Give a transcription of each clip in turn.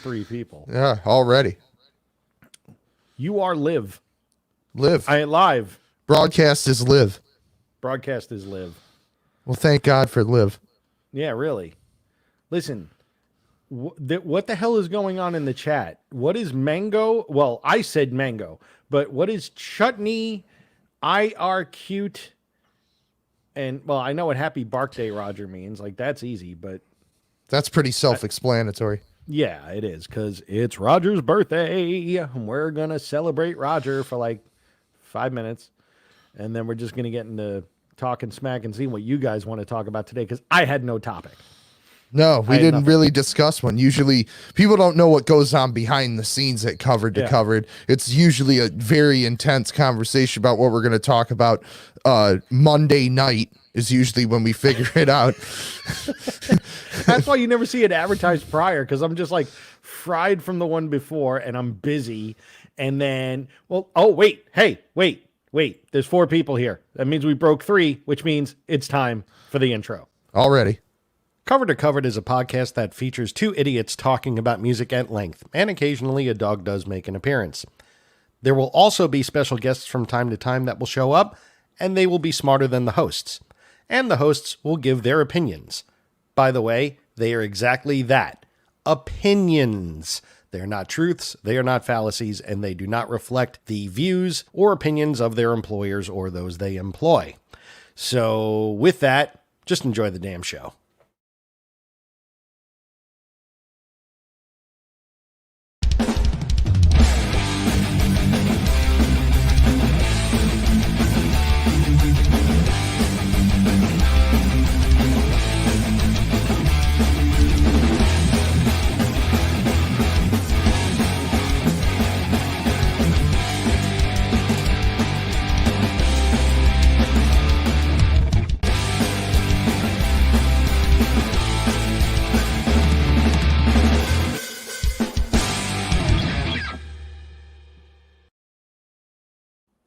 3 people. Yeah, already. You are live. Live. I live. Broadcast is live. Broadcast is live. Well, thank God for live. Yeah, really. Listen, what the hell is going on in the chat? What is mango? Well, I said mango, but what is chutney? IR cute. And, well, I know what happy bark day Roger means. Like, that's easy, but... That's pretty self-explanatory. Yeah, it is, because it's Roger's birthday. We're going to celebrate Roger for, like, 5 minutes. And then we're just going to get into talking smack and see what you guys want to talk about today, because I had no topic. No, we didn't really discuss one. Usually, people don't know what goes on behind the scenes at Covered to Covered. It's usually a very intense conversation about what we're going to talk about. Monday night is usually when we figure it out. That's why you never see it advertised prior, because I'm just like fried from the one before, and I'm busy. And then, well, oh, wait. Hey, wait. There's 4 people here. That means we broke 3, which means it's time for the intro. Already. Covered to Covered is a podcast that features 2 idiots talking about music at length, and occasionally a dog does make an appearance. There will also be special guests from time to time that will show up, and they will be smarter than the hosts. And the hosts will give their opinions. By the way, they are exactly that. Opinions. They're not truths, they are not fallacies, and they do not reflect the views or opinions of their employers or those they employ. So, with that, just enjoy the damn show.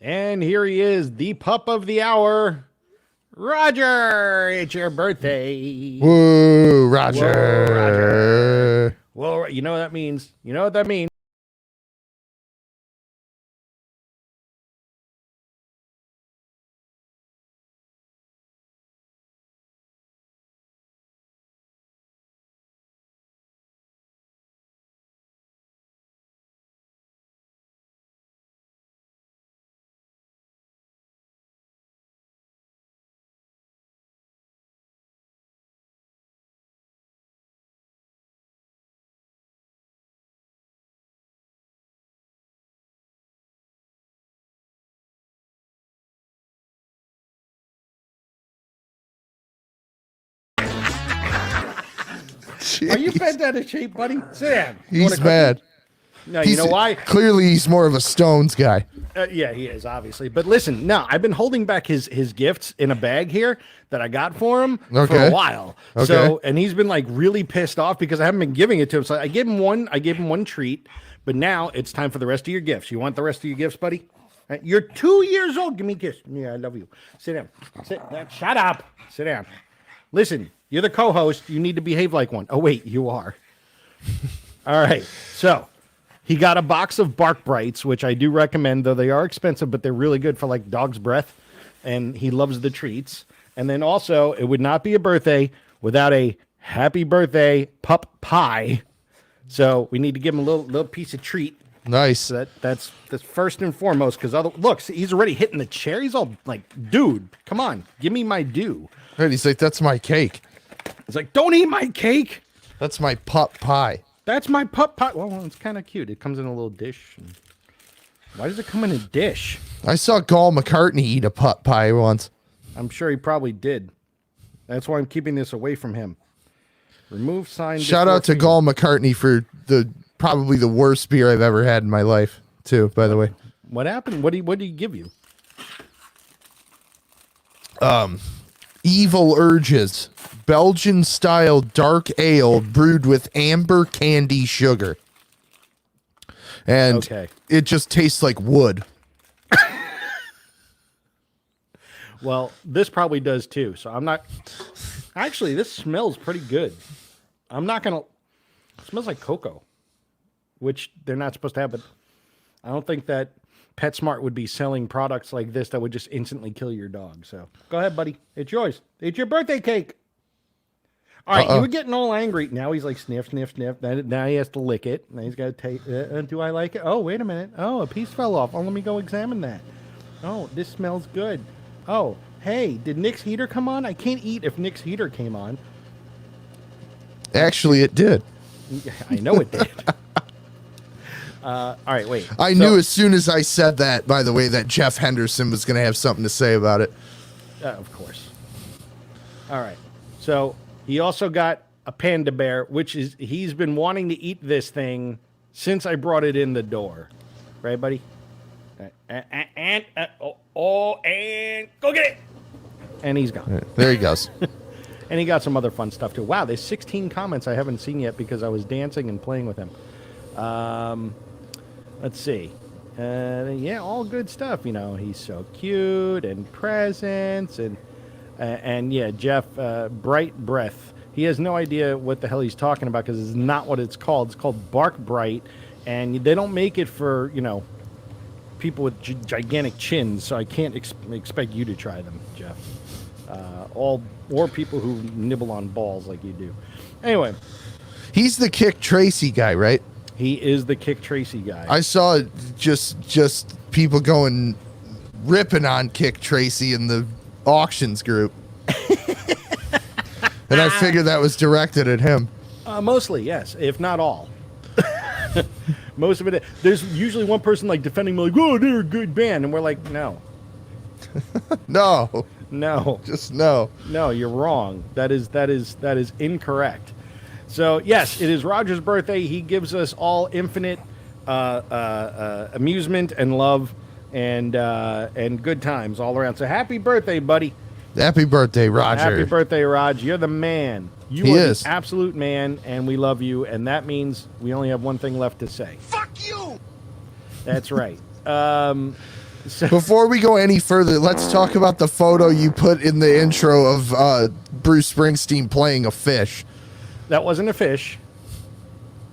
And here he is, the pup of the hour, Roger. It's your birthday. Woo, Roger. Whoa, Roger. Well, you know what that means. You know what that means. Are you bent out of shape, buddy? Sit down. He's mad. No, you know why? Clearly, he's more of a Stones guy. Yeah, he is, obviously. But listen, no, I've been holding back his gifts in a bag here that I got for him for a while. Okay. So, and he's been like really pissed off because I haven't been giving it to him. So I gave him one treat, but now it's time for the rest of your gifts. You want the rest of your gifts, buddy? You're 2 years old. Give me a kiss. Yeah, I love you. Sit down. Shut up. Sit down. Listen, you're the co-host. You need to behave like one. Oh, wait, you are. All right. So he got a box of Bark Brights, which I do recommend, though they are expensive, but they're really good for like dog's breath. And he loves the treats. And then also, it would not be a birthday without a happy birthday pup pie. So we need to give him a little piece of treat. Nice. So that's first and foremost, because look, he's already hitting the chair. He's all like, dude, come on, give me my due. Right, he's like, that's my cake. He's like, don't eat my cake. That's my pup pie. That's my pup pie. Well, it's kind of cute. It comes in a little dish. Why does it come in a dish? I saw Paul McCartney eat a pup pie once. I'm sure he probably did. That's why I'm keeping this away from him. Remove sign. Shout out to Paul McCartney for probably the worst beer I've ever had in my life, too, by the way. What happened? What did he give you? Evil Urges. Belgian-style dark ale brewed with amber candy sugar. And it just tastes like wood. Well, this probably does too. So I'm not... Actually, this smells pretty good. I'm not going to... It smells like cocoa. which they're not supposed to have. But I don't think that PetSmart would be selling products like this that would just instantly kill your dog. So go ahead, buddy. It's yours. It's your birthday cake. All right, you were getting all angry. Now he's like sniff, sniff, sniff. Now he has to lick it. Now he's got to take. Do I like it? Oh, wait a minute. Oh, a piece fell off. Oh, let me go examine that. Oh, this smells good. Oh, hey, did Nick's heater come on? I can't eat if Nick's heater came on. Actually, it did. I know it did. All right, wait. I knew as soon as I said that, by the way, that Jeff Henderson was going to have something to say about it. Of course. All right. So he also got a panda bear, which is he's been wanting to eat this thing since I brought it in the door. Right, buddy? And go get it. And he's gone. There he goes. And he got some other fun stuff too. Wow, there's 16 comments I haven't seen yet because I was dancing and playing with him. Let's see. Yeah, all good stuff. You know, he's so cute and presents and yeah, Jeff, Bright Breath. He has no idea what the hell he's talking about because it's not what it's called. It's called Bark Bright, and they don't make it for, you know, people with gigantic chins, so I can't expect you to try them, Jeff. Or people who nibble on balls like you do. Anyway. He's the Kick Tracy guy, right? He is the Kick Tracy guy. I saw just people ripping on Kick Tracy in the auctions group. And I figured that was directed at him. Mostly, yes, if not all. Most of it. There's usually one person like defending me, like, oh, they're a good band, and we're like, no. No. Just no. No, you're wrong. That is incorrect. So yes, it is Roger's birthday. He gives us all infinite amusement and love and good times all around. So happy birthday, buddy. Happy birthday, Roger. Happy birthday, Rog. You're the man. You he are is. the absolute man, and we love you. And that means we only have one thing left to say. Fuck you! That's right. So Before we go any further, let's talk about the photo you put in the intro of Bruce Springsteen playing a fish. that wasn't a fish.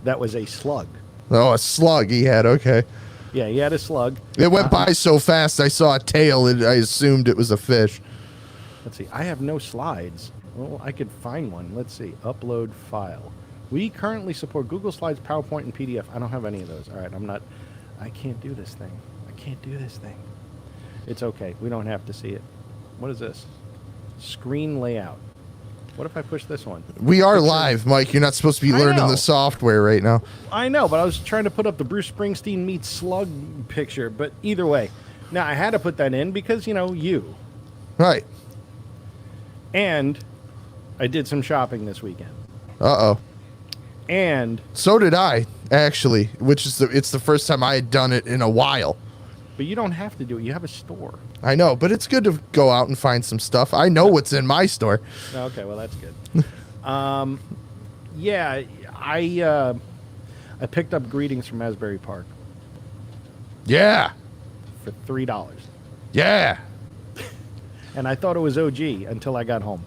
That was a slug. Oh, a slug he had. Okay. Yeah, he had a slug. It went by so fast, I saw a tail, and I assumed it was a fish. Let's see. I have no slides. Well, I could find one. Let's see. Upload file. We currently support Google Slides, PowerPoint, and PDF. I don't have any of those. All right, I can't do this thing. It's okay. We don't have to see it. What is this? Screen layout. What if I push this one? We are live, Mike. You're not supposed to be learning know. the software right now. I know, but I was trying to put up the Bruce Springsteen meets slug picture. But either way, now I had to put that in because, you know, you. Right. And I did some shopping this weekend. Uh-oh. And So did I, actually, which is it's the first time I had done it in a while. but you don't have to do it. You have a store. I know, but it's good to go out and find some stuff. I know what's in my store. Okay, well that's good. Yeah, I picked up Greetings from Asbury Park Yeah. for $3, Yeah. and I thought it was OG until I got home,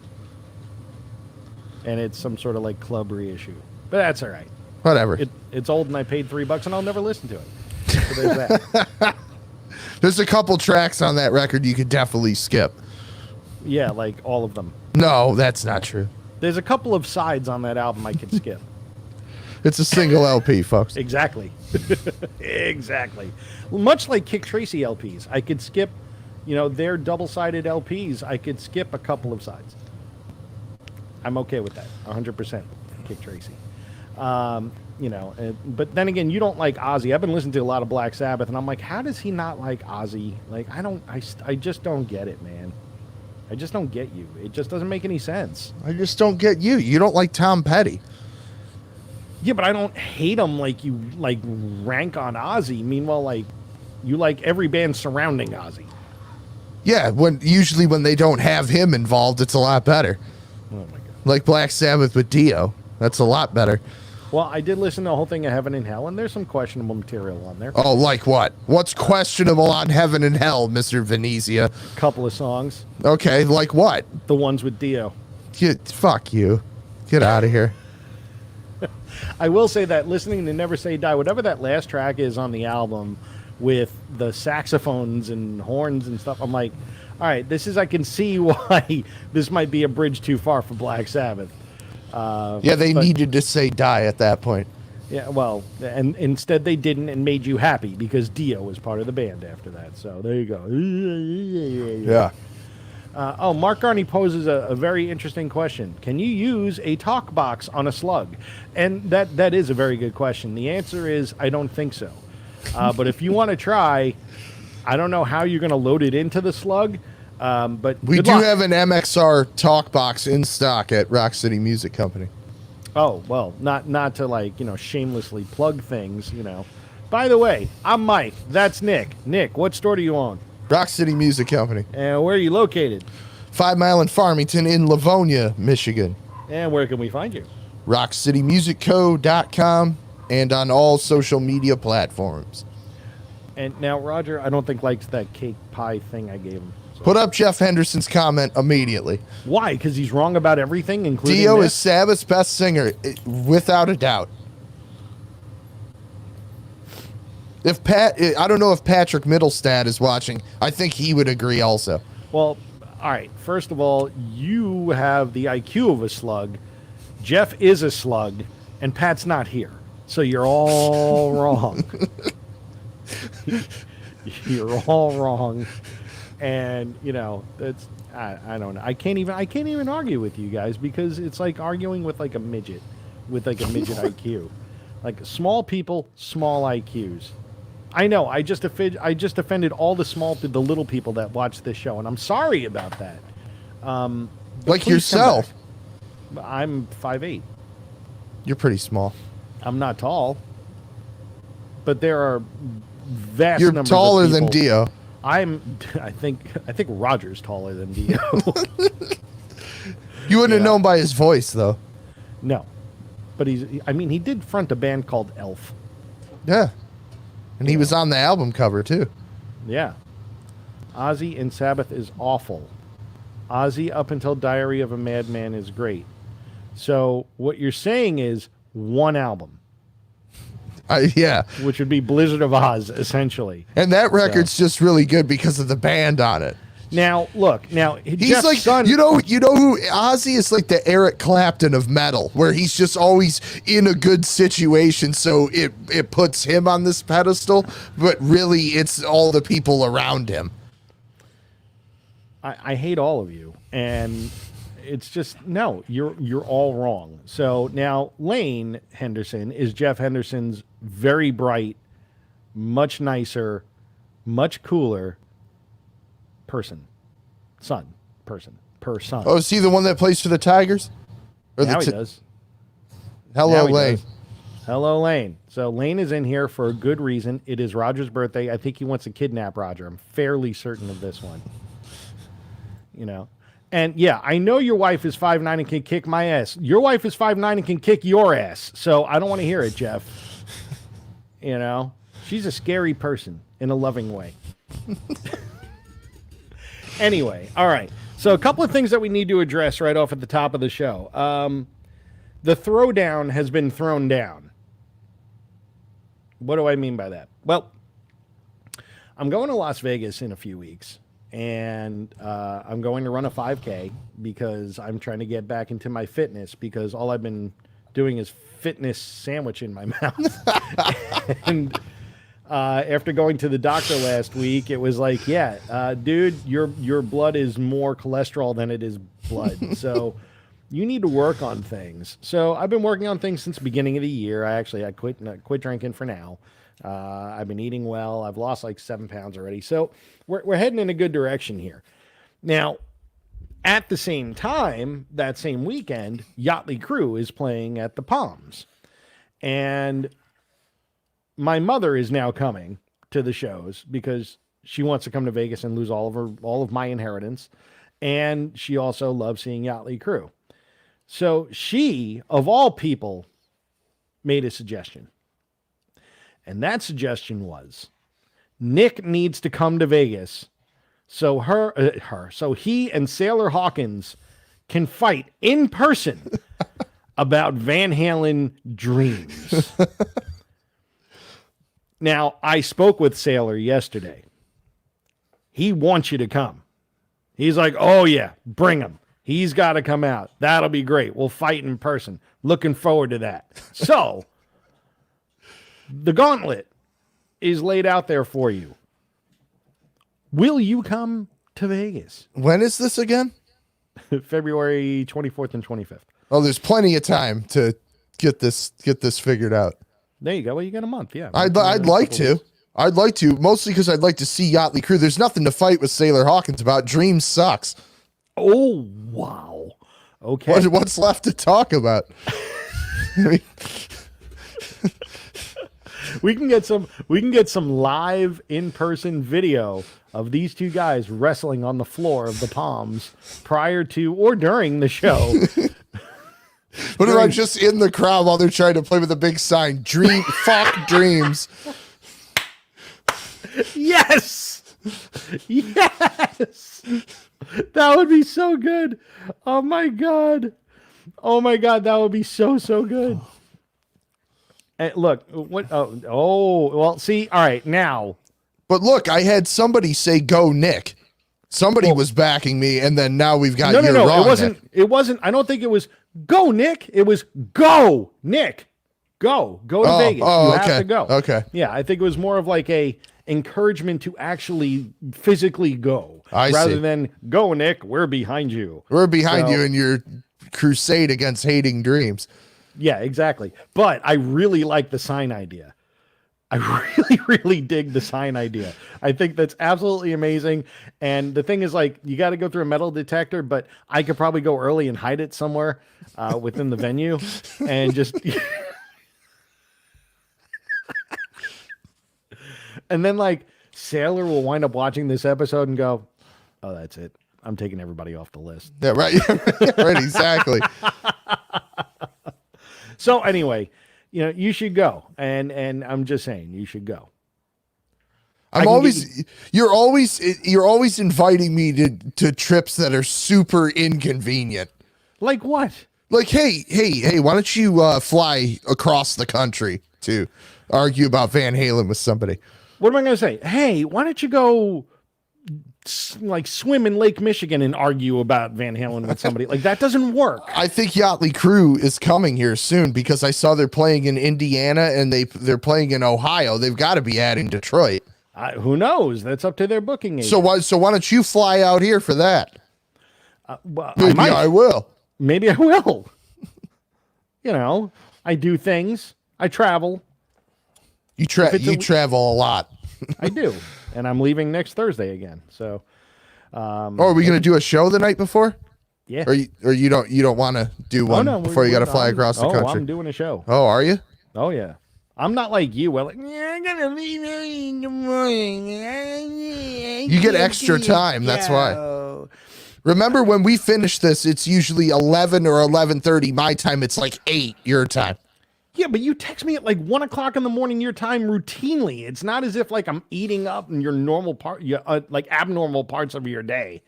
and it's some sort of like club reissue. But that's all right. Whatever. It's old, and I paid $3, and I'll never listen to it. So there's that. There's a couple tracks on that record you could definitely skip. Yeah, like all of them. No, that's not true. There's a couple of sides on that album I could skip. It's a single LP, folks. Exactly. Exactly. Much like Kick Tracy LPs, I could skip, you know, their double-sided LPs. I could skip a couple of sides. I'm okay with that. 100% Kick Tracy. You know, but then again, you don't like Ozzy. I've been listening to a lot of Black Sabbath, and I'm like, how does he not like Ozzy? Like, I just don't get it, man. I just don't get you. It just doesn't make any sense. I just don't get you. You don't like Tom Petty. Yeah, but I don't hate him like you like rank on Ozzy. Meanwhile, like you like every band surrounding Ozzy. Yeah, usually when they don't have him involved, it's a lot better. Oh my god. Like Black Sabbath with Dio. That's a lot better. Well, I did listen to the whole thing of Heaven and Hell, and there's some questionable material on there. Oh, like what? What's questionable on Heaven and Hell, Mr. Venezia? Couple of songs. Okay, like what? The ones with Dio. Fuck you. Get out of here. I will say that listening to Never Say Die, whatever that last track is on the album with the saxophones and horns and stuff, I'm like, all right, I can see why this might be a bridge too far for Black Sabbath. They needed to say die at that point. Yeah, well, and instead they didn't and made you happy because Dio was part of the band after that. So there you go. Yeah. Mark Garney poses a very interesting question. Can you use a talk box on a slug? And that is a very good question. The answer is I don't think so. But if you want to try, I don't know how you're going to load it into the slug. But we do have an MXR talk box in stock at Rock City Music Company. Oh, well, not to shamelessly plug things, By the way, I'm Mike. That's Nick. Nick, what store do you own? Rock City Music Company. And where are you located? 5 Mile and Farmington in Livonia, Michigan. And where can we find you? RockCityMusicCo.com and on all social media platforms. And now Roger, I don't think likes that cake pie thing I gave him. So. Put up Jeff Henderson's comment immediately. Why? Because he's wrong about everything, including Dio this? is Sabbath's best singer, without a doubt. I don't know if Patrick Middlestad is watching. I think he would agree also. Well, all right. First of all, you have the IQ of a slug. Jeff is a slug, and Pat's not here. So you're all wrong. You're all wrong. And that's I don't know. I can't even argue with you guys because it's like arguing with like a midget IQ. Like small people, small IQs. I know. I just offended all the little people that watch this show, and I'm sorry about that. Like yourself. I'm 5'8". You're pretty small. I'm not tall, but there are vast You're numbers taller of people. than Dio. I think Roger's taller than Dio. You wouldn't have known by his voice, though. No, but he did front a band called Elf. Yeah, and he was on the album cover too. Yeah, Ozzy and Sabbath is awful. Ozzy up until Diary of a Madman is great. So what you're saying is one album. Yeah. Which would be Blizzard of Oz, essentially. And that record's just really good because of the band on it. Now, look. He's Jeff's like, son, you know who Ozzy is, like the Eric Clapton of metal, where he's just always in a good situation, so it puts him on this pedestal, but really it's all the people around him. I hate all of you, and it's just no. You're all wrong. So now Lane Henderson is Jeff Henderson's very bright, much nicer, much cooler person. Oh, is he the one that plays for the Tigers? Or now he does. Hello, Lane. Does. Hello, Lane. So Lane is in here for a good reason. It is Roger's birthday. I think he wants to kidnap Roger. I'm fairly certain of this one. And yeah, I know your wife is 5'9" and can kick my ass. Your wife is 5'9" and can kick your ass. So I don't want to hear it, Jeff. She's a scary person in a loving way. Anyway, all right. So a couple of things that we need to address right off at the top of the show. The throwdown has been thrown down. What do I mean by that? Well, I'm going to Las Vegas in a few weeks. And I'm going to run a 5K because I'm trying to get back into my fitness because all I've been doing is fitness sandwich in my mouth. And after going to the doctor last week, it was like, dude, your blood is more cholesterol than it is blood. So you need to work on things. So I've been working on things since the beginning of the year. I quit drinking for now. I've been eating well. I've lost like 7 pounds already. So we're heading in a good direction here. Now, at the same time, that same weekend, Yachtly Crew is playing at the Palms. And my mother is now coming to the shows because she wants to come to Vegas and lose all of my inheritance. And she also loves seeing Yachtly Crew. So she, of all people, made a suggestion. And that suggestion was Nick needs to come to Vegas so so he and Sailor Hawkins can fight in person about Van Halen dreams. Now, I spoke with Sailor yesterday. He wants you to come. He's like, oh, yeah, bring him. He's got to come out. That'll be great. We'll fight in person. Looking forward to that. So, the gauntlet is laid out there for you. Will you come to Vegas? When is this again? February 24th and 25th. Oh, there's plenty of time to get this figured out. There you go. Well, you got a month. Yeah. I'd like to. I'd like to, mostly because I'd like to see Yachtly Crew. There's nothing to fight with Sailor Hawkins about. Dream sucks. Oh, wow. Okay. What's left to talk about? I mean, we can get some live in-person video of these two guys wrestling on the floor of the Palms prior to or during the show. What if I'm just in the crowd while they're trying to play with a big sign? Dream, fuck dreams. Yes. Yes. That would be so good. Oh my God. Oh my God. That would be so good. And look, what? Oh, well, see, all right, now. But look, I had somebody say, go Nick. Somebody was backing me, and then now we've got no. wrong, It wasn't. I don't think it was go Nick. It was go Nick. Go to Vegas. You have to go. Okay. Yeah, I think it was more of like a encouragement to actually physically go, rather than go Nick. We're behind you. We're behind you in your crusade against hating dreams. Yeah, exactly. But I really like the sign idea. I really dig the sign idea. I think that's absolutely amazing. And the thing is, like, you got to go through a metal detector, but I could probably go early and hide it somewhere within the venue and just. And then, like, Sailor will wind up watching this episode and go, oh, that's it. I'm taking everybody off the list. Yeah, right. Right, exactly. So anyway, you should go, and I'm just saying you should go. You're always inviting me to trips that are super inconvenient. Like what? Like, hey, why don't you fly across the country to argue about Van Halen with somebody? What am I going to say? Hey, why don't you go like swim in Lake Michigan and argue about Van Halen with somebody? Like, that doesn't work. I think Yachtly Crew is coming here soon because I saw they're playing in Indiana and they're playing in Ohio. They've got to be adding Detroit. Who knows? That's up to their booking agent. So why don't you fly out here for that? Well, Maybe I will. Maybe I will. I do things. I travel. You travel a lot. I do. And I'm leaving next Thursday again. So, are we going to do a show the night before? Yeah. Or you don't want to do one before you got to fly across the country? I'm doing a show. Oh, are you? Oh yeah. I'm not like you. Well, like, I'm gonna leave early in the morning. You get extra time. That's why. Remember when we finish this? It's usually 11 or 11:30 my time. It's like 8 your time. Yeah, but you text me at like 1 o'clock in the morning your time routinely. It's not as if like I'm eating up in your normal like abnormal parts of your day.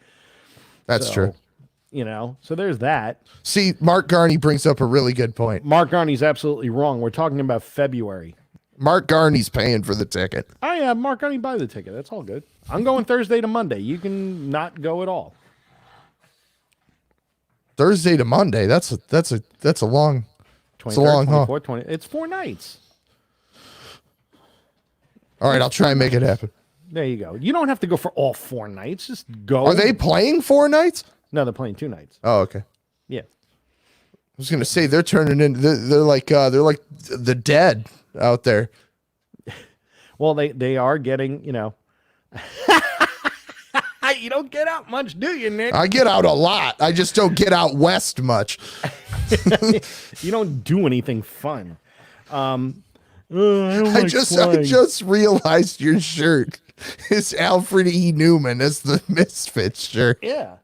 That's true. So there's that. See, Mark Garney brings up a really good point. Mark Garney's absolutely wrong. We're talking about February. Mark Garney's paying for the ticket. Oh yeah, Mark Garney buy the ticket. That's all good. I'm going Thursday to Monday. You can not go at all. Thursday to Monday. That's a long. It's a long haul. 20. It's 4 nights. All right, I'll try and make it happen. There you go. You don't have to go for all 4 nights. Just go. Are they playing 4 nights? No, they're playing 2 nights. Oh, okay. Yeah. I was gonna say they're turning in. They're like the dead out there. Well, they are getting. You don't get out much, do you, Nick? I get out a lot. I just don't get out west much. You don't do anything fun. I just realized your shirt is Alfred E. Newman as the Misfits shirt. Yeah.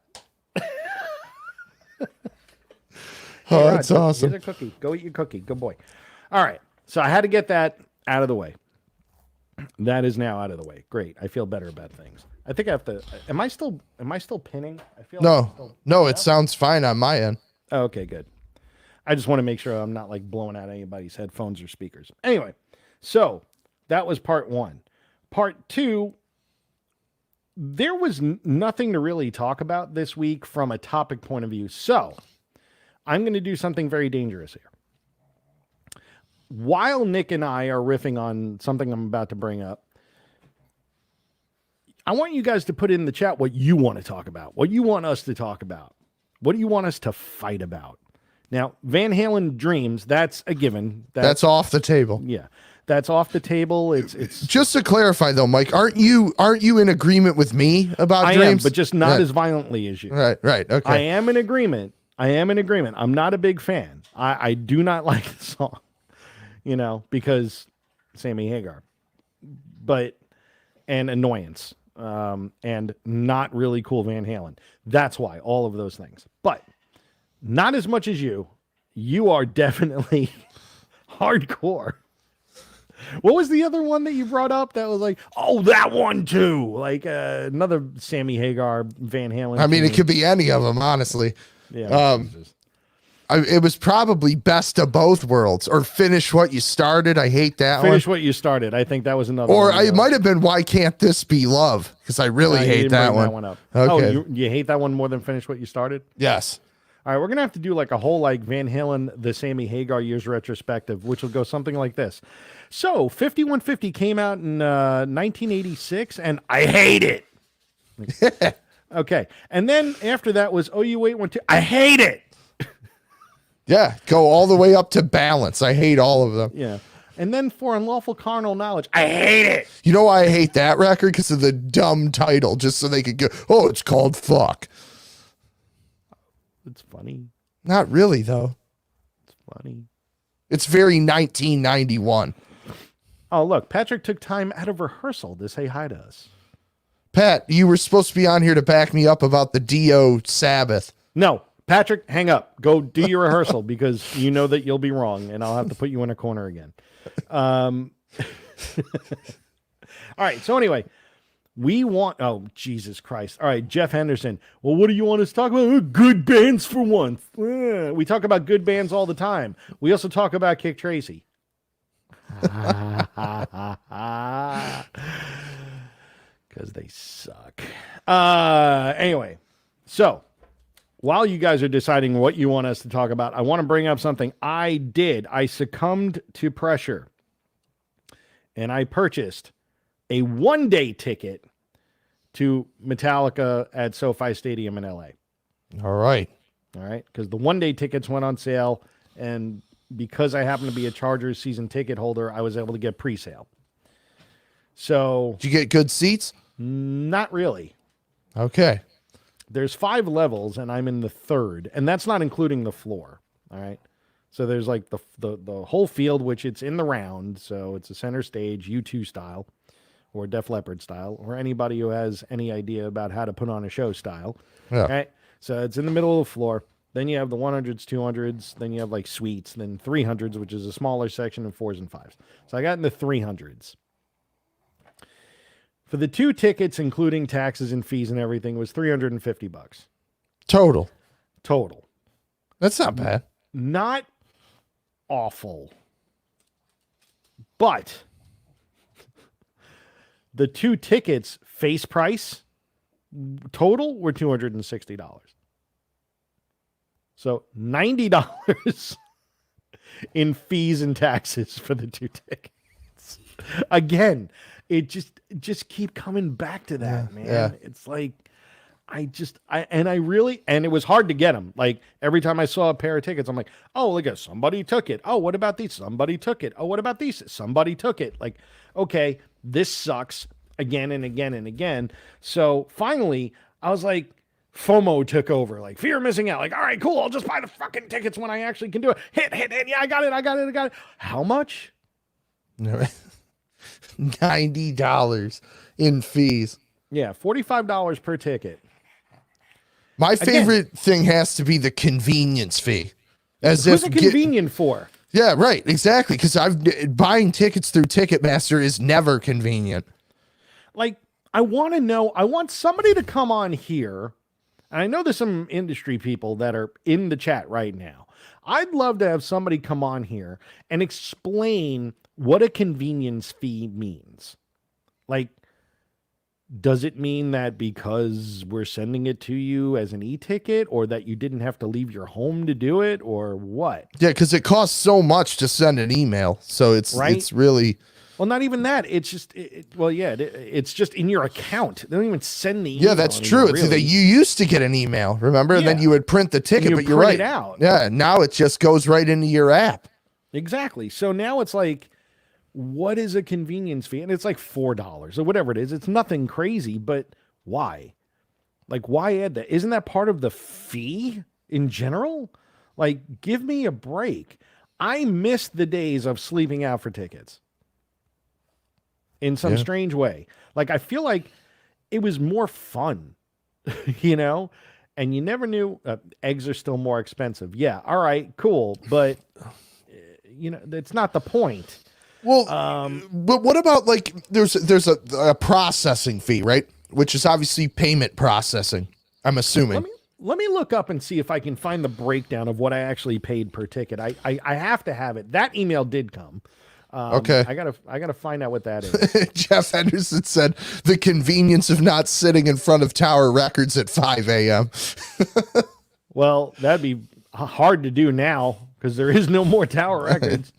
Oh, that's awesome. Here's a cookie. Go eat your cookie. Good boy. All right. So I had to get that out of the way. That is now out of the way. Great. I feel better about things. I think I have to. Am I still pinning? I feel no. It sounds fine on my end. Oh, okay, good. I just want to make sure I'm not like blowing out anybody's headphones or speakers. Anyway, so that was part one. Part two, there was nothing to really talk about this week from a topic point of view. So I'm going to do something very dangerous here. While Nick and I are riffing on something I'm about to bring up, I want you guys to put in the chat what you want to talk about, what you want us to talk about, what do you want us to fight about. Now, Van Halen Dreams, that's a given. That's off the table. Yeah, that's off the table. It's just to clarify though, Mike, aren't you in agreement with me about I Dreams? am, but just not as violently as you. Right. Okay. I am in agreement. I'm not a big fan. I do not like the song, because Sammy Hagar, and annoyance, and not really cool Van Halen. That's why, all of those things. But not as much as you. You are definitely hardcore. What was the other one that you brought up that was like, oh, that one too? Like another Sammy Hagar, Van Halen. I mean, it could be any of them, honestly. Yeah. It was probably Best of Both Worlds or Finish What You Started. I hate that one. Finish What You Started. I think that was another or one. It might have been Why Can't This Be Love? Because I really hate that one. Up. Okay. Oh, you hate that one more than Finish What You Started? Yes. All right, we're going to have to do like a whole like Van Halen, the Sammy Hagar years retrospective, which will go something like this. So 5150 came out in 1986, and I hate it. Okay. And then after that was Oh You Wait 1 2. I hate it. Yeah, go all the way up to Balance. I hate all of them. Yeah. And then For Unlawful Carnal Knowledge. I hate it. You know why I hate that record? Because of the dumb title, just so they could go, oh, it's called Fuck. It's funny. Not really, though. It's funny. It's very 1991. Oh, look, Patrick took time out of rehearsal to say hi to us. Pat, you were supposed to be on here to back me up about the Dio Sabbath. No, Patrick, hang up. Go do your rehearsal because you know that you'll be wrong, and I'll have to put you in a corner again. All right, so anyway, oh, Jesus Christ. All right, Jeff Henderson. Well, what do you want us to talk about? Good bands for once. We talk about good bands all the time. We also talk about Kick Tracy. Because they suck. Anyway, so while you guys are deciding what you want us to talk about, I want to bring up something I did. I succumbed to pressure, and I purchased a one-day ticket to Metallica at SoFi Stadium in LA. All right. Because the one-day tickets went on sale, and because I happen to be a Chargers season ticket holder, I was able to get pre-sale. So, did you get good seats? Not really. Okay. There's 5 levels, and I'm in the 3rd, and that's not including the floor. All right. So there's like the whole field, which it's in the round. So it's a center stage, U2 style, or Def Leppard style, or anybody who has any idea about how to put on a show style. Yeah. All right. So it's in the middle of the floor. Then you have the 100s, 200s. Then you have like suites. Then 300s, which is a smaller section, and 4s and 5s. So I got in the 300s. For the 2 tickets, including taxes and fees and everything, it was $350. Total. That's not bad. Not awful. But the 2 tickets face price total were $260. So $90 in fees and taxes for the 2 tickets. Again, it just keep coming back to that, man. Yeah. It's like and it was hard to get them. Like every time I saw a pair of tickets, I'm like, oh, look at somebody took it. Oh, what about these? Somebody took it. Oh, what about these? Somebody took it. Like, okay, this sucks again and again and again. So finally, I was like, FOMO took over, like fear of missing out. Like, all right, cool. I'll just buy the fucking tickets when I actually can do it. Hit. Yeah, I got it. How much? $90 in fees. Yeah, $45 per ticket. My favorite thing has to be the convenience fee. Who's it convenient for? Yeah, right. Exactly. Because buying tickets through Ticketmaster is never convenient. Like, I want to know. I want somebody to come on here And I know there's some industry people that are in the chat right now. I'd love to have somebody come on here and explain what a convenience fee means. Like, does it mean that because we're sending it to you as an e-ticket, or that you didn't have to leave your home to do it, or what? Yeah, because it costs so much to send an email. So it's really... Well, not even that. It's just, it's just in your account. They don't even send the email. Yeah, that's anymore, true. It's that you used to get an email, remember? And then you would print the ticket, but you're right. It out. Yeah, now it just goes right into your app. Exactly. So now it's like, what is a convenience fee? And it's like $4 or whatever it is. It's nothing crazy, but why? Like, why add that? Isn't that part of the fee in general? Like, give me a break. I miss the days of sleeping out for tickets in some strange way. Like, I feel like it was more fun, you know? And you never knew eggs are still more expensive. Yeah. All right, cool. But, you know, that's not the point. Well, but what about, like, there's a processing fee, right? Which is obviously payment processing, I'm assuming. Let me look up and see if I can find the breakdown of what I actually paid per ticket. I have to have it. That email did come. Okay. I gotta find out what that is. Jeff Henderson said the convenience of not sitting in front of Tower Records at 5 a.m. Well, that'd be hard to do now because there is no more Tower Records.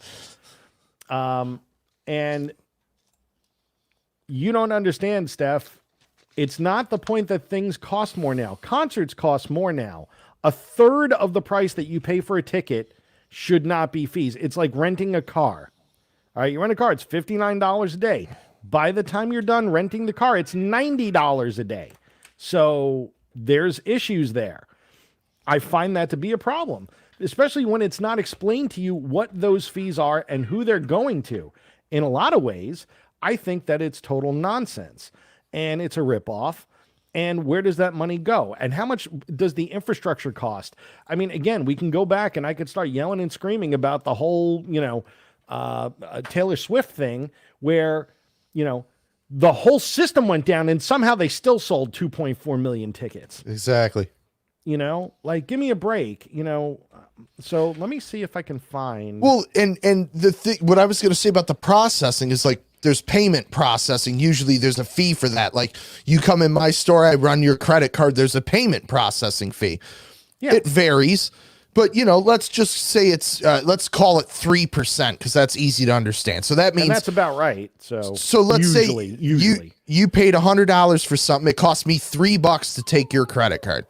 And you don't understand, Steph. It's not the point that things cost more now. Concerts cost more now. A third of the price that you pay for a ticket should not be fees. It's like renting a car. All right, you rent a car, it's $59 a day. By the time you're done renting the car, it's $90 a day. So there's issues there. I find that to be a problem, especially when it's not explained to you what those fees are and who they're going to. In a lot of ways, I think that it's total nonsense and it's a ripoff. And where does that money go? And how much does the infrastructure cost? I mean, again, we can go back and I could start yelling and screaming about the whole, Taylor Swift thing where, the whole system went down and somehow they still sold 2.4 million tickets. Exactly. Like, give me a break, So let me see if I can find. Well, and the thing, what I was going to say about the processing is, like, there's payment processing. Usually there's a fee for that. Like, you come in my store, I run your credit card. There's a payment processing fee. Yeah. It varies. But, let's just say let's call it 3% because that's easy to understand. So that means and that's about right. So let's usually, say you paid $100 for something. It cost me $3 to take your credit card.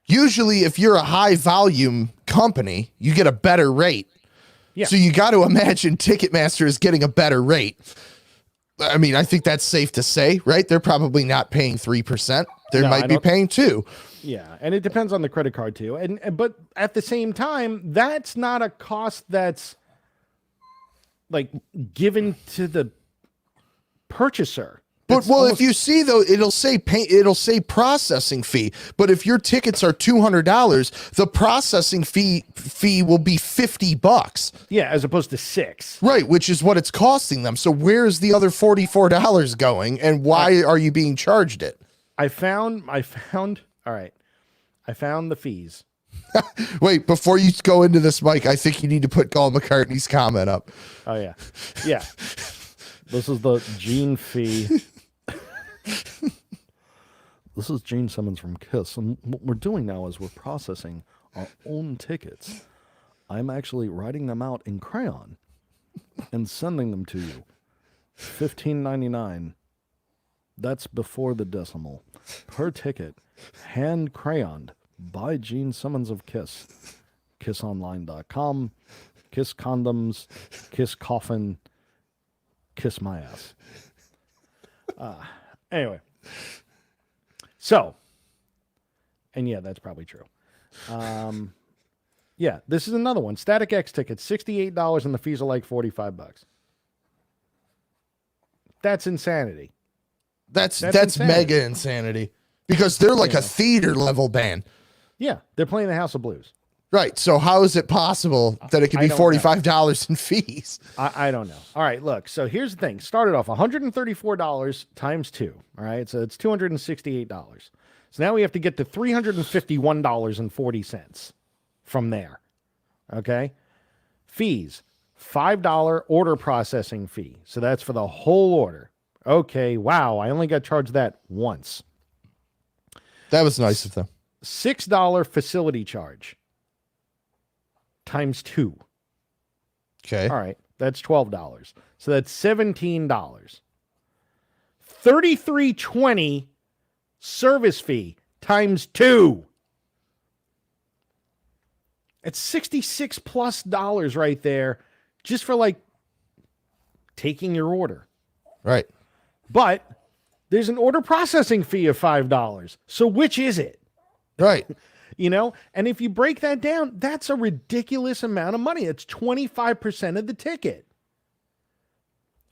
Usually, if you're a high volume company, you get a better rate. Yeah. So you got to imagine Ticketmaster is getting a better rate. I mean, I think that's safe to say, right? They're probably not paying 3%. They might be paying 2%. Yeah, and it depends on the credit card too. But at the same time, that's not a cost that's like given to the purchaser. But if you see though, it'll say processing fee. But if your tickets are $200, the processing fee will be $50. Yeah, as opposed to $6. Right, which is what it's costing them. So where's the other $44 going, and why are you being charged it? I found. All right, I found the fees. Wait, before you go into this, Mike, I think you need to put Paul McCartney's comment up. Oh yeah. This is the Gene fee. This is Gene Simmons from KISS, and what we're doing now is we're processing our own tickets. I'm actually writing them out in crayon and sending them to you. $15.99. That's before the decimal. Per ticket, hand crayoned by Gene Simmons of KISS. KissOnline.com. KISS condoms. KISS coffin. Kiss my ass. Anyway. So, and yeah, that's probably true. Yeah, this is another one. Static X tickets, $68, and the fees are like $45. That's insanity. That's mega insanity because they're like a theater level band. Yeah, they're playing the House of Blues. Right. So how is it possible that it could be $45 in fees? I don't know. All right, look. So here's the thing. Started off $134 times 2. All right. So it's $268. So now we have to get to $351.40 from there. Okay. Fees, $5 order processing fee. So that's for the whole order. Okay. Wow. I only got charged that once. That was nice of them. $6 facility charge times 2. Okay. All right. That's $12. So that's $17. $33.20 service fee times 2. It's $66+ right there just for like taking your order. Right. But there's an order processing fee of $5. So which is it? Right. You know, and if you break that down, that's a ridiculous amount of money. It's 25% of the ticket.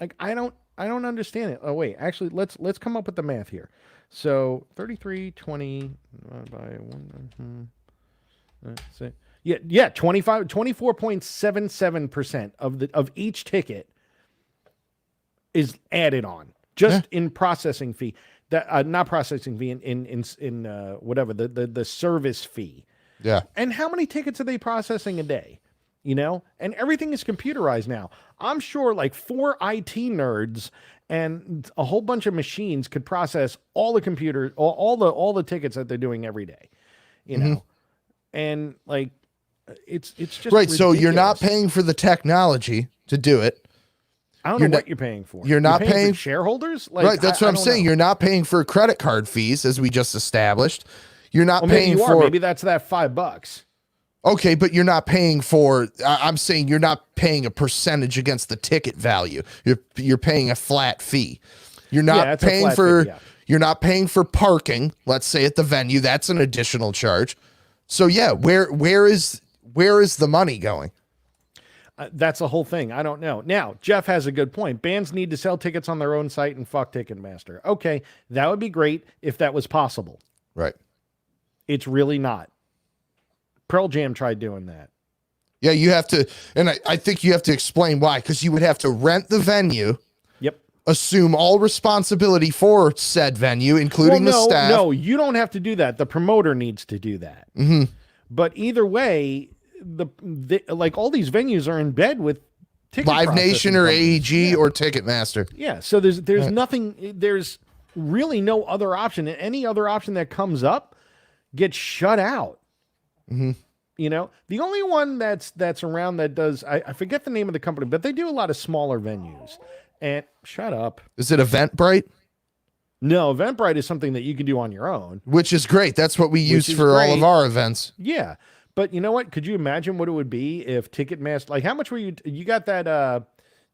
Like, I don't understand it. Oh, wait, actually, let's come up with the math here. So 33.20 by 1. Yeah, 24.77% of each ticket is added on just in processing fee. That not processing fee in whatever the service fee. Yeah. And how many tickets are they processing a day? You know, and everything is computerized now. I'm sure like 4 IT nerds and a whole bunch of machines could process all the computers, all the tickets that they're doing every day. You know, and like it's just right. ridiculous. So you're not paying for the technology to do it. I don't know what you're paying for. You're not paying for shareholders. Like, right. That's what I'm saying. Know. You're not paying for credit card fees, as we just established. You're not paying for. Maybe that's that $5. Okay, but you're not paying for. I'm saying you're not paying a percentage against the ticket value. You're paying a flat fee. You're not paying for. Fee, yeah. You're not paying for parking. Let's say at the venue, that's an additional charge. So yeah, where is the money going? That's the whole thing. I don't know. Now, Jeff has a good point. Bands need to sell tickets on their own site and fuck Ticketmaster. Okay, that would be great if that was possible. Right. It's really not. Pearl Jam tried doing that. Yeah, you have to, and I think you have to explain why, because you would have to rent the venue. Yep. Assume all responsibility for said venue, including the staff. No, you don't have to do that. The promoter needs to do that. Mm-hmm. But either way, the like all these venues are in bed with ticket Live Nation or AEG or Ticketmaster. Yeah, so there's nothing. There's really no other option. Any other option that comes up gets shut out. Mm-hmm. You know, the only one that's around that does I forget the name of the company, but they do a lot of smaller venues. And shut up. Is it Eventbrite? No, Eventbrite is something that you can do on your own, which is great. That's what we use for all of our events. Yeah. But you know what? Could you imagine what it would be if Ticketmaster, like how much were you got that,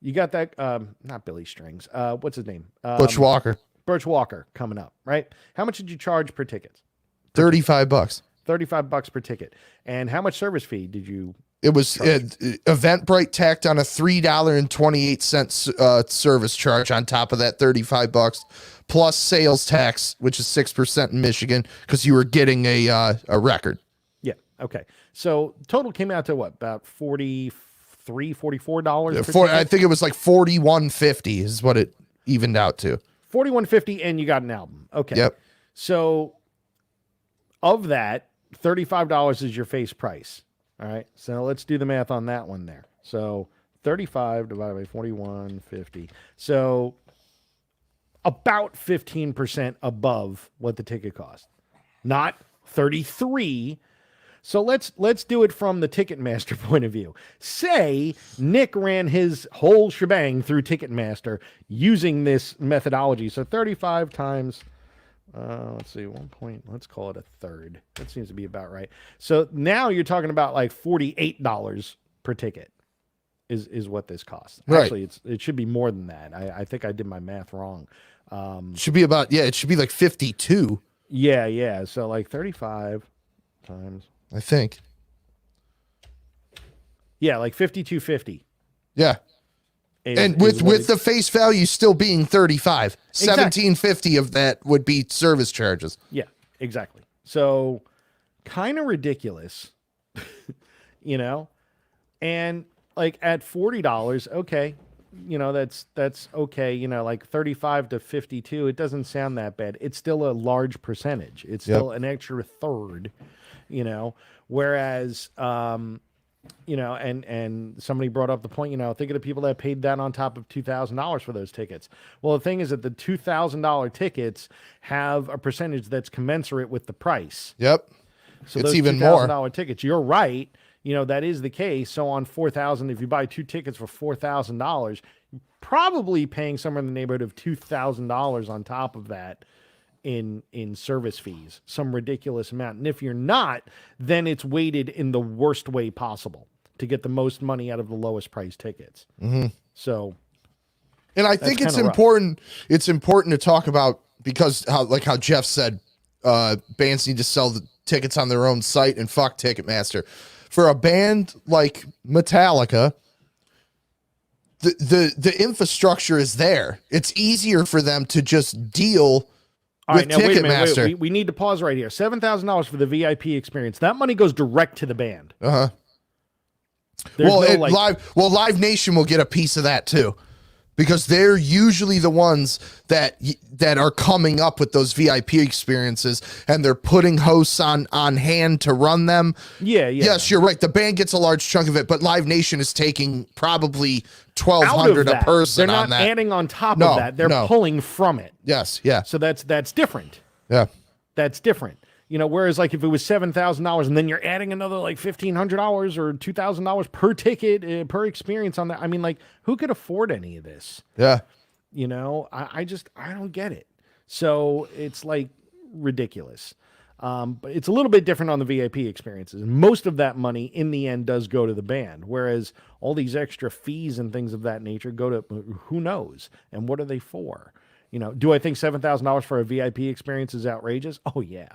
not Billy Strings. What's his name? Butch Walker. Butch Walker coming up, right? How much did you charge per ticket? $35. $35 per ticket. And how much service fee did you? It was Eventbrite tacked on a $3.28 service charge on top of that $35 plus sales tax, which is 6% in Michigan because you were getting a record. Yeah. Okay. So total came out to what? About $44 per I think it was like $41.50 is what it evened out to. $41.50 and you got an album. Okay. Yep. So of that, $35 is your face price. All right. So let's do the math on that one there. So 35 divided by 41.50. So about 15% above what the ticket cost. Not 33. So let's do it from the Ticketmaster point of view. Say Nick ran his whole shebang through Ticketmaster using this methodology. So 35 times let's see, let's call it a third. That seems to be about right. So now you're talking about like $48 per ticket is what this costs. Right. Actually, it should be more than that. I think I did my math wrong. Should be about, it should be like 52. Yeah. So like 35 times. I think. Yeah, like 52.50. Yeah. And with the face value still being 35, exactly. $17.50 of that would be service charges. Yeah, exactly. So kind of ridiculous, you know? And like at $40, okay, that's okay. Like 35 to 52, it doesn't sound that bad. It's still a large percentage. It's still an extra third, whereas, and somebody brought up the point, think of the people that paid that on top of $2,000 for those tickets. Well, the thing is that the $2,000 tickets have a percentage that's commensurate with the price. Yep. So it's those even $2,000 more tickets, you're right. That is the case. So on 4,000, if you buy 2 tickets for $4,000, you're probably paying somewhere in the neighborhood of $2,000 on top of that in service fees, some ridiculous amount. And if you're not, then it's weighted in the worst way possible to get the most money out of the lowest price tickets. Mm-hmm. So, and I think it's important. It's important to talk about because how Jeff said, bands need to sell the tickets on their own site and fuck Ticketmaster. For a band like Metallica, the infrastructure is there. It's easier for them to just deal with Ticketmaster. Wait, we need to pause right here. $7,000 for the VIP experience. That money goes direct to the band. Uh-huh. Live Nation will get a piece of that too. Because they're usually the ones that are coming up with those VIP experiences, and they're putting hosts on hand to run them. Yeah. Yes, you're right. The band gets a large chunk of it, but Live Nation is taking probably $1,200 a person. They're on that. They're not adding on top of that. They're pulling from it. Yes, yeah. So that's different. Yeah, that's different. Whereas like if it was $7,000 and then you're adding another like $1,500 or $2,000 per ticket per experience on that. I mean, like who could afford any of this? Yeah. I don't get it. So it's like ridiculous. But it's a little bit different on the VIP experiences. Most of that money in the end does go to the band, whereas all these extra fees and things of that nature go to who knows and what are they for? Do I think $7,000 for a VIP experience is outrageous? Oh yeah.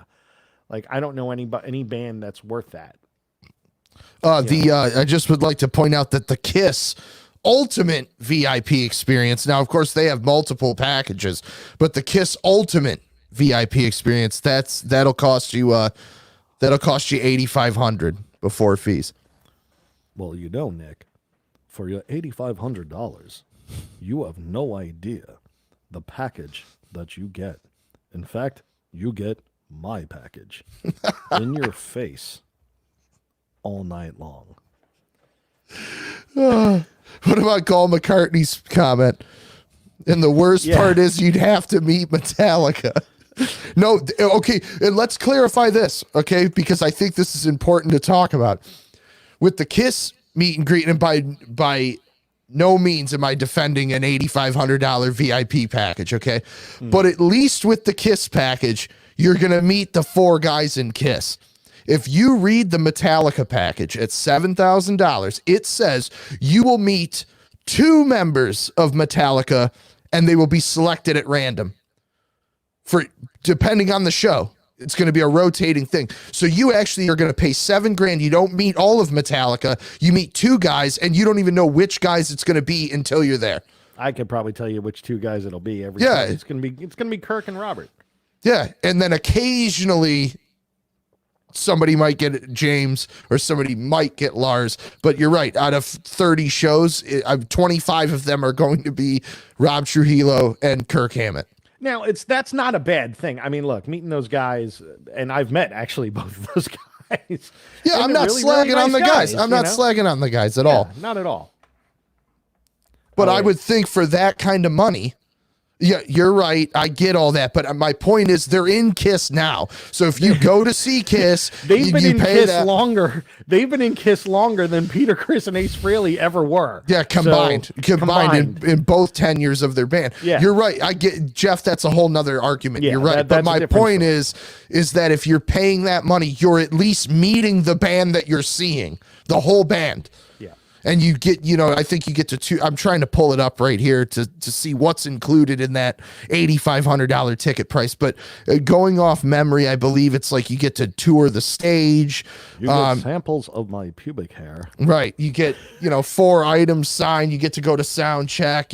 Like, I don't know any band that's worth that. I just would like to point out that the Kiss Ultimate VIP experience. Now, of course, they have multiple packages, but the Kiss Ultimate VIP experience that'll cost you $8,500 before fees. Well, Nick, for your $8,500, you have no idea the package that you get. In fact, you get my package in your face all night long. What about Paul McCartney's comment? And the worst part is you'd have to meet Metallica. No, okay, and let's clarify this, okay? Because I think this is important to talk about. With the Kiss meet and greet, and by no means am I defending an $8,500 VIP package, okay? But at least with the Kiss package, you're going to meet the 4 guys in Kiss. If you read the Metallica package at $7,000, it says you will meet 2 members of Metallica and they will be selected at random for depending on the show. It's going to be a rotating thing. So you actually are going to pay $7,000. You don't meet all of Metallica. You meet 2 guys and you don't even know which guys it's going to be until you're there. I could probably tell you which 2 guys it'll be every time. It's going to be Kirk and Robert. Yeah, and then occasionally somebody might get James or somebody might get Lars, but you're right. Out of 30 shows, 25 of them are going to be Rob Trujillo and Kirk Hammett. Now, that's not a bad thing. I mean, look, meeting those guys, and I've met actually both of those guys. Yeah, I'm not really, slagging on the guys. I'm not slagging on the guys at all. Not at all. But I would think for that kind of money, yeah, you're right. I get all that, but my point is they're in Kiss now. So if you go to see Kiss, they've been in Kiss longer. They've been in Kiss longer than Peter, Chris, and Ace Frehley ever were. Yeah, combined in both tenures of their band. Yeah, you're right. I get Jeff. That's a whole nother argument. Yeah, you're right. But my point is that if you're paying that money, you're at least meeting the band that you're seeing, the whole band. And you get, I think you get to 2. I'm trying to pull it up right here to see what's included in that $8,500 ticket price. But going off memory, I believe it's like you get to tour the stage. You get samples of my pubic hair. Right. You get, 4 items signed. You get to go to sound check,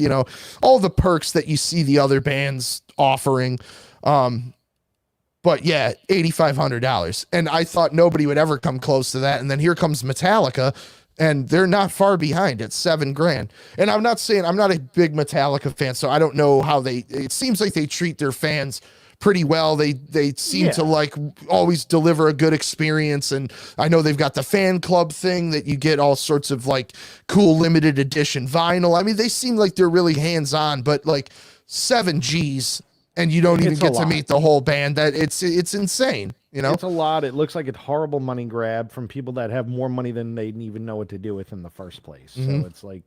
all the perks that you see the other bands offering. But yeah, $8,500. And I thought nobody would ever come close to that. And then here comes Metallica. and they're not far behind at $7,000. And I'm not saying I'm not a big Metallica fan, so I don't know how it seems like they treat their fans pretty well. They seem to like always deliver a good experience. And I know they've got the fan club thing that you get all sorts of like cool limited edition vinyl. I mean, they seem like they're really hands-on, but like 7 G's and you don't even get to meet the whole band. That it's insane. You know, it's a lot. It looks like a horrible money grab from people that have more money than they even know what to do with in the first place. So it's like,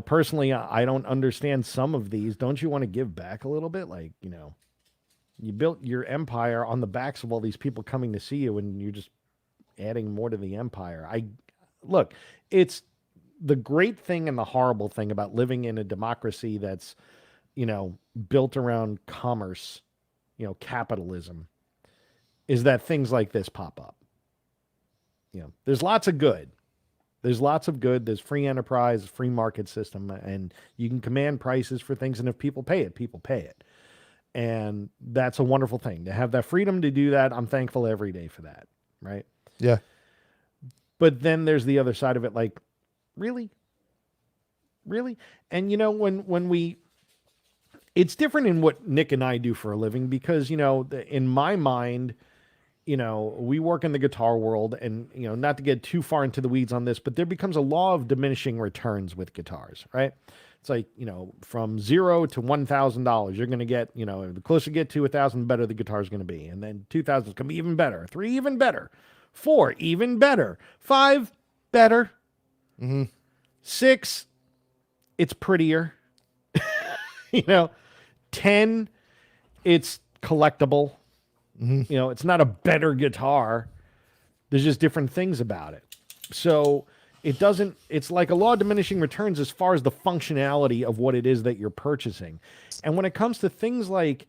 personally, I don't understand some of these. Don't you want to give back a little bit? Like, you built your empire on the backs of all these people coming to see you, and you're just adding more to the empire. Look, it's the great thing and the horrible thing about living in a democracy that's, built around commerce, capitalism, is that things like this pop up. There's lots of good. There's lots of good. There's free enterprise, free market system, and you can command prices for things. And if people pay it, people pay it. And that's a wonderful thing to have that freedom to do that. I'm thankful every day for that. Right. Yeah. But then there's the other side of it. Like, really? And it's different in what Nick and I do for a living because, in my mind, we work in the guitar world and, not to get too far into the weeds on this, but there becomes a law of diminishing returns with guitars, right? It's like, from $0 to $1,000, you're going to get, the closer you get to 1,000, the better the guitar is going to be. And then 2,000 is going to be even better. 3, even better. 4, even better. 5, better. 6, it's prettier. 10, it's collectible. It's not a better guitar. There's just different things about it. So it's like a law of diminishing returns as far as the functionality of what it is that you're purchasing. And when it comes to things like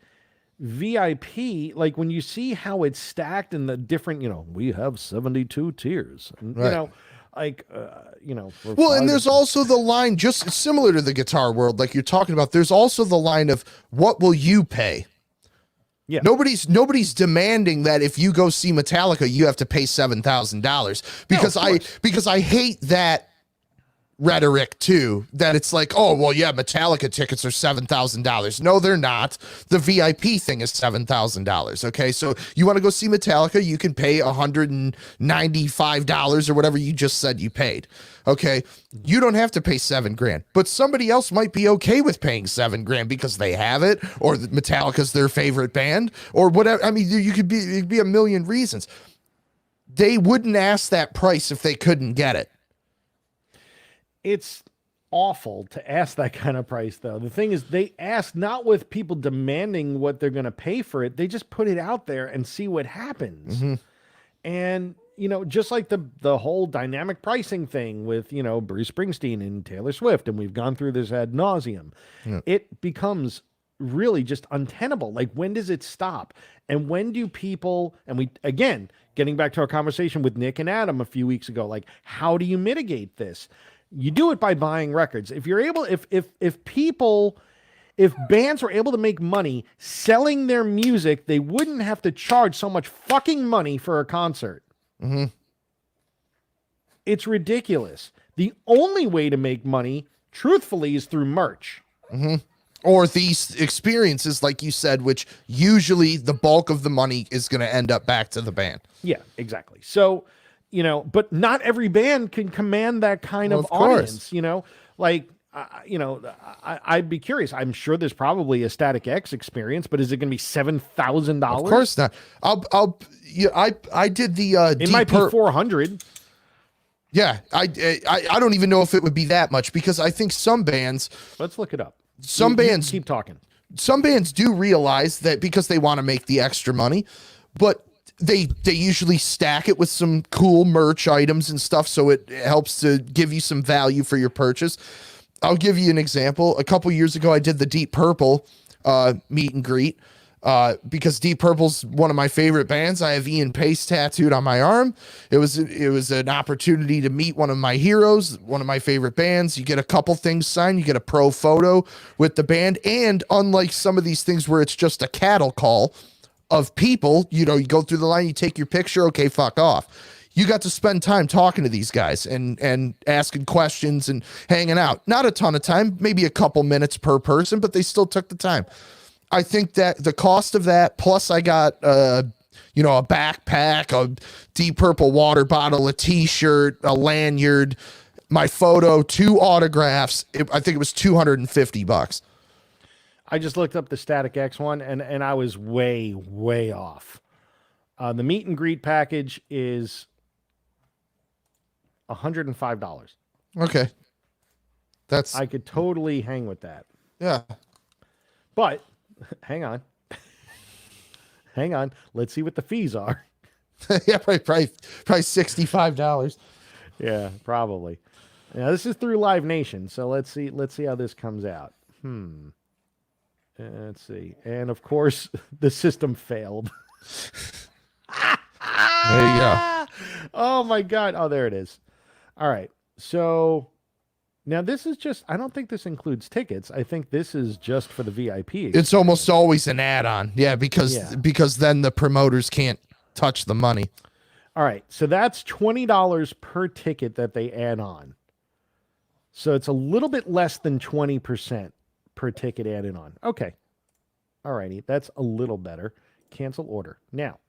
VIP, like when you see how it's stacked in the different, we have 72 tiers, and, right. Well, and there's also the line, just similar to the guitar world, like you're talking about, there's also the line of what will you pay? Yeah. Nobody's demanding that if you go see Metallica, you have to pay $7,000 because I hate that rhetoric too, that it's like, oh, well, yeah, Metallica tickets are $7,000. No, they're not. The VIP thing is $7,000. Okay. So you want to go see Metallica, you can pay $195 or whatever you just said you paid. Okay. You don't have to pay $7,000, but somebody else might be okay with paying $7,000 because they have it, or Metallica's their favorite band, or whatever. I mean, it'd be a million reasons. They wouldn't ask that price if they couldn't get it. It's awful to ask that kind of price, though. The thing is, they ask not with people demanding what they're going to pay for it. They just put it out there and see what happens. And, just like the whole dynamic pricing thing with, Bruce Springsteen and Taylor Swift, and we've gone through this ad nauseum, it becomes really just untenable. Like, when does it stop? And when do people, and we, again, getting back to our conversation with Nick and Adam a few weeks ago, like, how do you mitigate this? You do it by buying records. If you're able, if bands were able to make money selling their music, they wouldn't have to charge so much fucking money for a concert. It's ridiculous. The only way to make money, truthfully, is through merch. Or these experiences, like you said, which usually the bulk of the money is going to end up back to the band. Yeah, exactly. So, but not every band can command that kind of audience, like, I'd be curious. I'm sure there's probably a Static X experience, but is it going to be $7,000? Of course not. I did the, it might be 400. Yeah. I don't even know if it would be that much, because I think some bands, let's look it up. Some bands keep talking. Some bands do realize that because they want to make the extra money, but they usually stack it with some cool merch items and stuff, so it helps to give you some value for your purchase. I'll give you an example. A couple years ago, I did the Deep Purple meet and greet because Deep Purple's one of my favorite bands. I have Ian Pace tattooed on my arm. It was an opportunity to meet one of my heroes, one of my favorite bands. You get a couple things signed. You get a pro photo with the band, and unlike some of these things where it's just a cattle call of people, you go through the line, you take your picture, okay, fuck off. you got to spend time talking to these guys and asking questions and hanging out. Not a ton of time, maybe a couple minutes per person, but they still took the time. I think that the cost of that, plus I got a backpack, a Deep Purple water bottle, a t-shirt, a lanyard, my photo, 2 autographs. I think it was $250. I just looked up the Static X one, and I was way, way off. The meet and greet package is $105. Okay. I could totally hang with that. Yeah. But hang on. Hang on. Let's see what the fees are. Yeah, probably $65. Yeah, probably. Now this is through Live Nation, so let's see how this comes out. Let's see. And of course, the system failed. There you go. Oh my God. Oh, there it is. All right. So now this is just, I don't think this includes tickets. I think this is just for the VIP experience. It's almost always an add-on. Yeah, because then the promoters can't touch the money. All right. So that's $20 per ticket that they add on. So it's a little bit less than 20% per ticket added on. Okay. All righty. That's a little better. Cancel order. Now,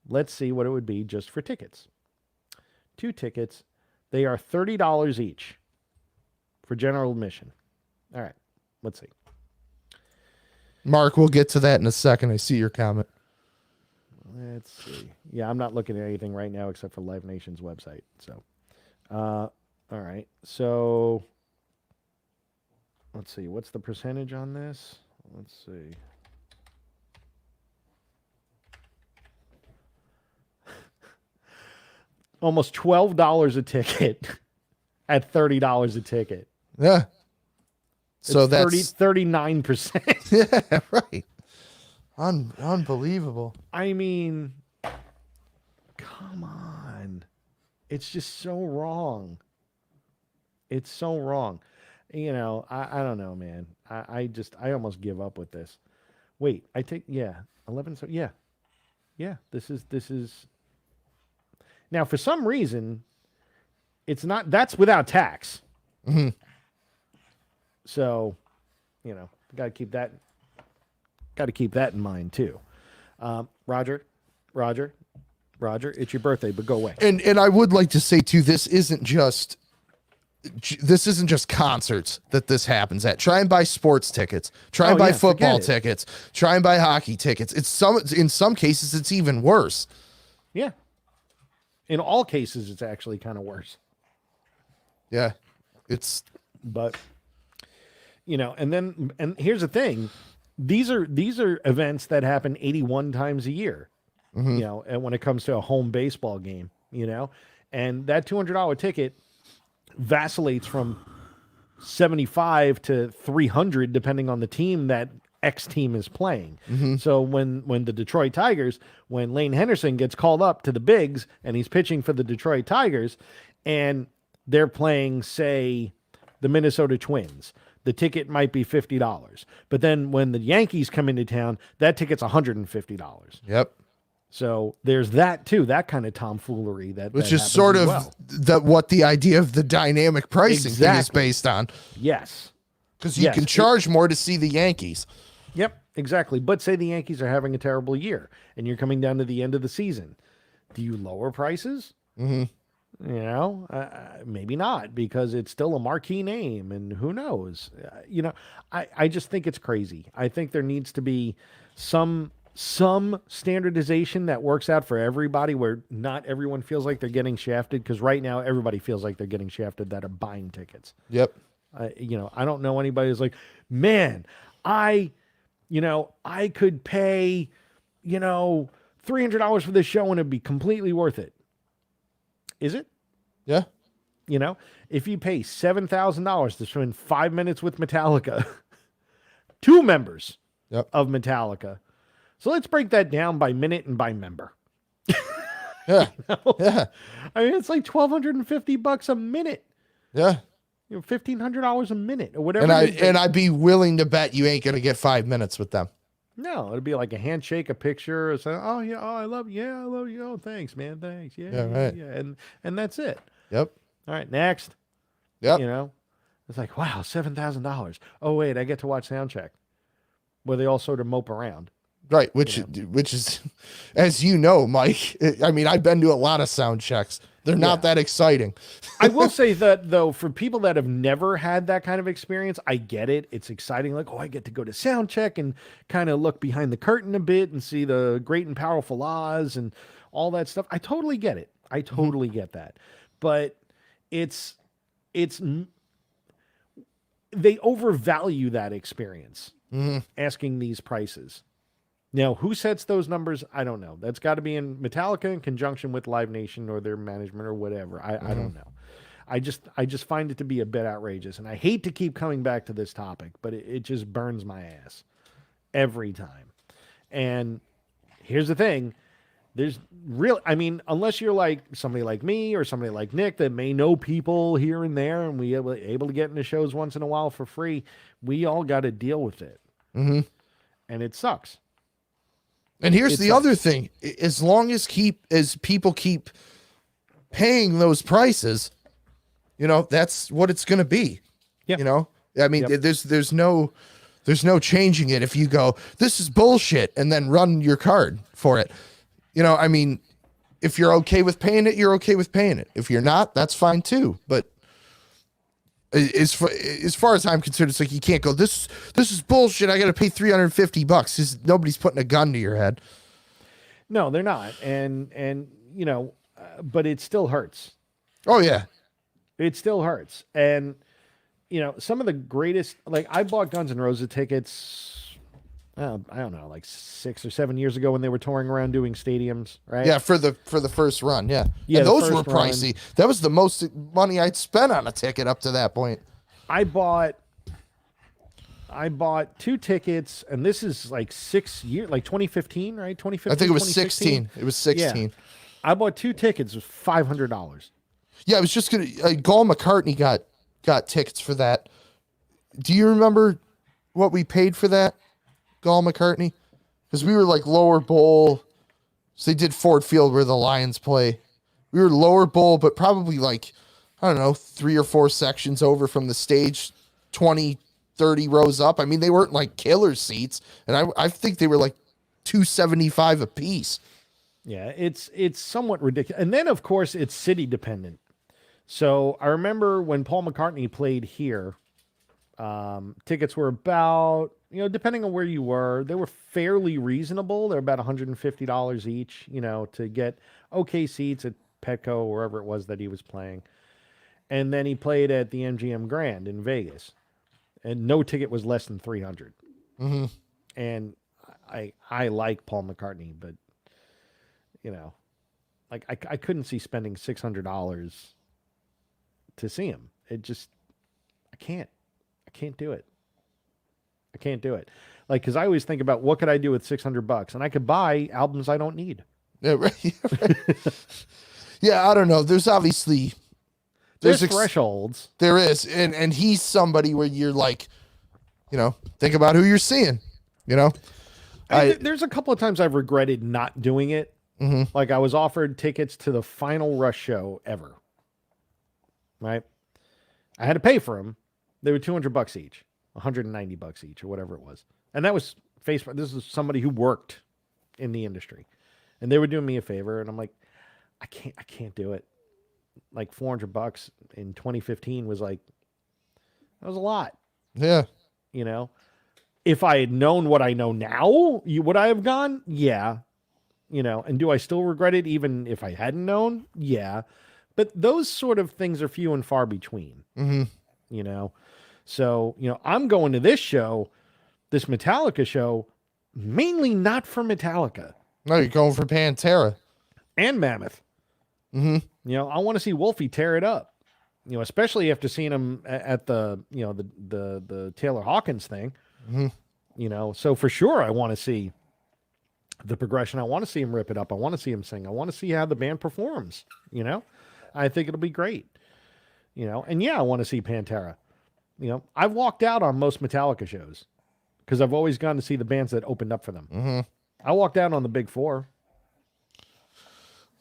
let's see what it would be just for tickets. 2 tickets. They are $30 each for general admission. All right. Let's see. Mark, we'll get to that in a second. I see your comment. Let's see. Yeah, I'm not looking at anything right now except for Live Nation's website. So, all right. So, let's see. What's the percentage on this? Let's see. Almost $12 a ticket at $30 a ticket. Yeah. So it's that's 39%. Yeah, right. Unbelievable. I mean, come on. It's just so wrong. It's so wrong. I don't know, man. I almost give up with this. Wait, 11. So yeah. This is now for some reason it's not, that's without tax. Mm-hmm. So, got to keep that in mind too. Roger, it's your birthday, but go away. And I would like to say too, this isn't just concerts that this happens at. Try and buy sports tickets. Try and buy football tickets. Try and buy hockey tickets. In some cases it's even worse. Yeah. In all cases it's actually kind of worse. Yeah. But and here's the thing. These are events that happen 81 times a year. Mm-hmm. And when it comes to a home baseball game, and that $200 ticket vacillates from 75 to 300 depending on the team that X team is playing. Mm-hmm. So when the Detroit Tigers, when Lane Henderson gets called up to the bigs and he's pitching for the Detroit Tigers and they're playing, say, the Minnesota Twins, the ticket might be $50. But then when the Yankees come into town, that ticket's $150. Yep. So there's that too, that kind of tomfoolery which is sort of what the idea of the dynamic pricing thing is based on. Yes. Because you can charge more to see the Yankees. Yep, exactly. But say the Yankees are having a terrible year and you're coming down to the end of the season. Do you lower prices? Mm-hmm. Maybe not, because it's still a marquee name and who knows, I just think it's crazy. I think there needs to be some standardization that works out for everybody where not everyone feels like they're getting shafted. Cause right now everybody feels like they're getting shafted that are buying tickets. Yep. I don't know anybody who's like, man, I could pay, $300 for this show and it'd be completely worth it. Is it? Yeah. If you pay $7,000 to spend 5 minutes with Metallica, 2 members of Metallica. So let's break that down by minute and by member. Yeah. Yeah. I mean, it's like $1,250 a minute. Yeah. $1,500 a minute or whatever. And I'd be willing to bet you ain't going to get 5 minutes with them. No, it'd be like a handshake, a picture, or say, oh yeah, oh I love you, yeah, I love you, oh thanks, man, thanks, yeah, Yeah, yeah, right. yeah, and that's it. Yep. All right, next. Yep. You know, it's like wow, $7,000. Oh wait, I get to watch sound check where they all sort of mope around. Right, You know? which is, as you know, Mike. I mean, I've been to a lot of sound checks. They're not that exciting. I will say that though, for people that have never had that kind of experience, I get it. It's exciting. Like, oh, I get to go to sound check and kind of look behind the curtain a bit and see the great and powerful Oz and all that stuff. I totally get it. I totally get that. But it's they overvalue that experience asking these prices. Now, who sets those numbers? I don't know. That's got to be in Metallica in conjunction with Live Nation or their management or whatever. I don't know. I just find it to be a bit outrageous, and I hate to keep coming back to this topic, but it just burns my ass every time. And here's the thing. There's I mean, unless you're like somebody like me or somebody like Nick that may know people here and there and we able to get into shows once in a while for free, we all got to deal with it. And it sucks. And here's the other thing. As long as people keep paying those prices, that's what it's going to be. Yeah. I mean, there's no changing it if you go, this is bullshit, and then run your card for it. I mean, if you're okay with paying it, you're okay with paying it. If you're not, that's fine too. But as far as I'm concerned, it's like you can't go, this is bullshit. I got to pay $350 because nobody's putting a gun to your head. No, they're not. And but it still hurts. Oh yeah. It still hurts. And, some of the greatest, like I bought Guns N' Roses tickets, I don't know, like 6 or 7 years ago when they were touring around doing stadiums, right? Yeah, for the first run, yeah. Yeah, and the those first were pricey. run. That was the most money I'd spent on a ticket up to that point. I bought 2 tickets, and this is like 6 years, like 2015, right? 2015. I think it was 16. It was 16. Yeah. I bought 2 tickets. It was $500. Yeah, I was just gonna. Paul McCartney got tickets for that. Do you remember what we paid for that, Paul McCartney? Because we were like lower bowl. So they did Ford Field where the Lions play. We were lower bowl, but probably like, I don't know, 3 or 4 sections over from the stage, 20, 30 rows up. I mean, they weren't like killer seats, and I think they were like $275 a piece. Yeah, it's somewhat ridiculous. And then, of course, it's city dependent. So I remember when Paul McCartney played here, tickets were about, depending on where you were, they were fairly reasonable. They're about $150 each, to get okay seats at Petco, wherever it was that he was playing. And then he played at the MGM Grand in Vegas, and no ticket was less than $300. And I like Paul McCartney, but like I couldn't see spending $600 to see him. It just, I can't do it. I can't do it. Like, cause I always think about what could I do with $600, and I could buy albums I don't need. Yeah, right. Yeah, I don't know. There's obviously there's thresholds. There is, and he's somebody where you're like, think about who you're seeing. There's a couple of times I've regretted not doing it. Like I was offered tickets to the final Rush show ever. Right, I had to pay for them. They were $200 each, $190 each, or whatever it was, and that was Facebook. This is somebody who worked in the industry, and they were doing me a favor, and I'm like, I can't do it. Like $400 in 2015 was like, that was a lot. Yeah. If I had known what I know now, would I have gone? Yeah. And do I still regret it even if I hadn't known? Yeah. But those sort of things are few and far between. So, I'm going to this show, this Metallica show, mainly not for Metallica. No, you're going for Pantera. And Mammoth. I want to see Wolfie tear it up. Especially after seeing him at the Taylor Hawkins thing. So for sure I want to see the progression. I want to see him rip it up. I want to see him sing. I want to see how the band performs. I think it'll be great. And yeah, I want to see Pantera. I've walked out on most Metallica shows because I've always gone to see the bands that opened up for them. Mm-hmm. I walked out on the big four.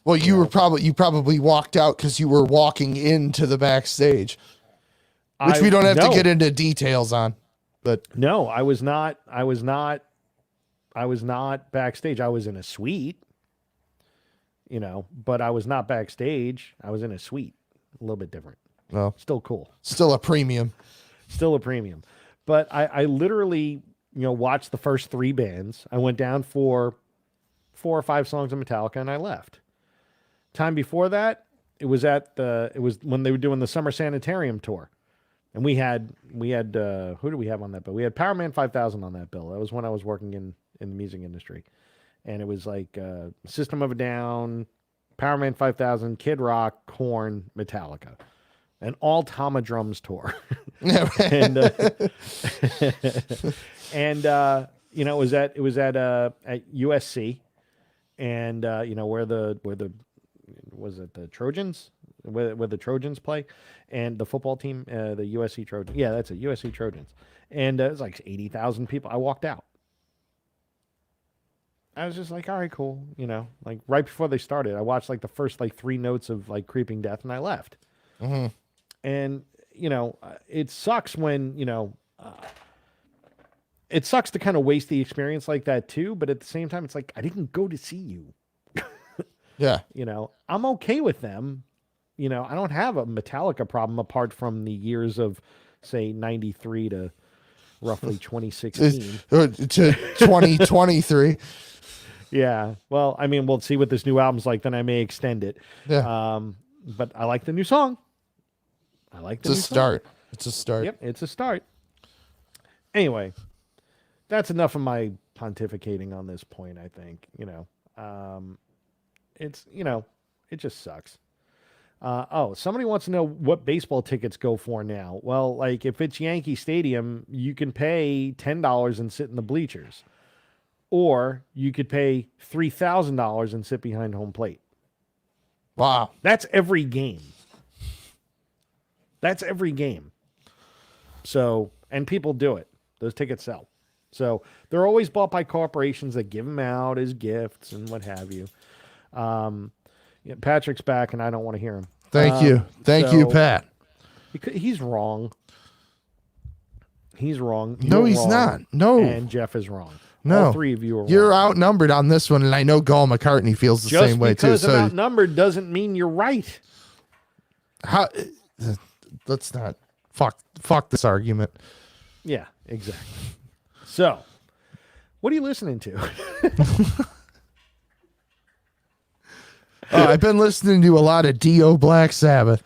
Well, you probably walked out because you were walking into the backstage, which we don't have to get into details on. But no, I was not backstage. I was in a suite, but I was not backstage. I was in a suite, a little bit different. Well, still cool. Still a premium. But I literally, watched the first 3 bands. I went down for 4 or 5 songs of Metallica and I left. Time before that, it was when they were doing the Summer Sanitarium tour. And we had who do we have on that bill? We had Powerman 5000 on that bill. That was when I was working in the music industry. And it was like System of a Down, Powerman 5000, Kid Rock, Korn, Metallica. An all Tama Drums tour. and it was at USC, and where was it the Trojans, where the Trojans play, and the football team, the USC Trojans. Yeah, that's it, USC Trojans. And it was like 80,000 people. I walked out. I was just like, all right, cool. Like right before they started, I watched like the first like 3 notes of like Creeping Death, and I left. Mm-hmm. And it sucks when it sucks to kind of waste the experience like that too. But at the same time, it's like I didn't go to see you. Yeah. I'm okay with them. I don't have a Metallica problem apart from the years of, say, 93 to roughly 2016. To 2023. Yeah. Well, I mean, we'll see what this new album's like. Then I may extend it. Yeah. But I like the new song. It's a start. It's a start. Yep. It's a start. Anyway, that's enough of my pontificating on this point, I think. It just sucks. Somebody wants to know what baseball tickets go for now. Well, like if it's Yankee Stadium, you can pay $10 and sit in the bleachers, or you could pay $3,000 and sit behind home plate. Wow. That's every game. So, and people do it. Those tickets sell. So they're always bought by corporations that give them out as gifts and what have you. Patrick's back, and I don't want to hear him. Thank you, Pat. He's wrong. He's wrong. No, he's wrong, not. No. And Jeff is wrong. No. All 3 of you are wrong. You're outnumbered on this one, and I know Gall McCartney feels the same way too. Just because I'm outnumbered doesn't mean you're right. How? Let's not fuck this argument. Yeah, exactly. So, what are you listening to? I've been listening to a lot of Dio Black Sabbath.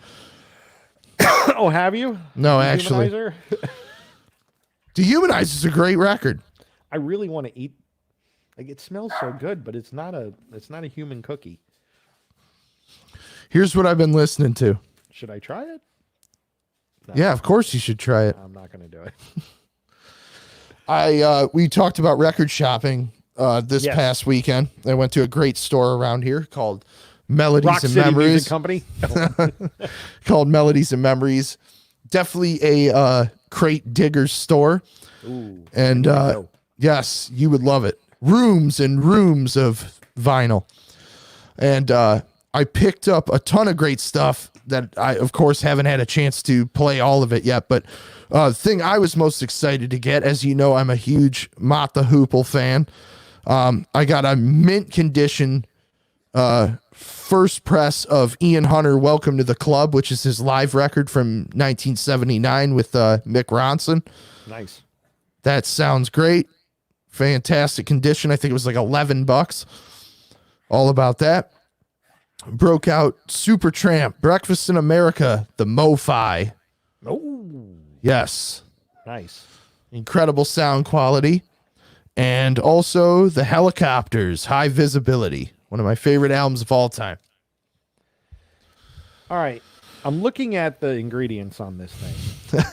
Oh, have you? No, actually. Dehumanizer's a great record. I really want to eat. Like, it smells so good, but it's not a human cookie. Here's what I've been listening to. Should I try it? No. Yeah, of course you should try it. I'm not going to do it. We talked about record shopping this past weekend. I went to a great store around here called Melodies Rock and City Memories. Music Company. Called Melodies and Memories. Definitely a crate digger's store. Ooh, and yes, you would love it. Rooms and rooms of vinyl. And I picked up a ton of great stuff that I, of course, haven't had a chance to play all of it yet. But the thing I was most excited to get, as you know, I'm a huge Mott the Hoople fan. I got a mint condition first press of Ian Hunter, Welcome to the Club, which is his live record from 1979 with Mick Ronson. Nice. That sounds great. Fantastic condition. I think it was like $11. All about that. Broke out Supertramp, Breakfast in America, the Mo-Fi. Oh. Yes. Nice. Incredible sound quality. And also the Helicopters, High Visibility. One of my favorite albums of all time. All right. I'm looking at the ingredients on this thing.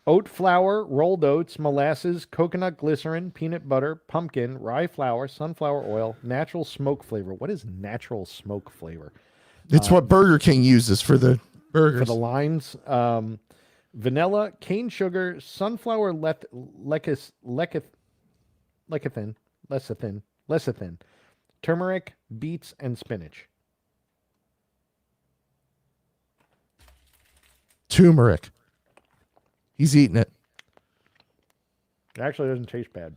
Oat flour, rolled oats, molasses, coconut glycerin, peanut butter, pumpkin, rye flour, sunflower oil, natural smoke flavor. What is natural smoke flavor? It's what Burger King uses for the burgers. For the lines. vanilla, cane sugar, sunflower lecithin, turmeric, beets, and spinach. Turmeric. He's eating it. It actually doesn't taste bad.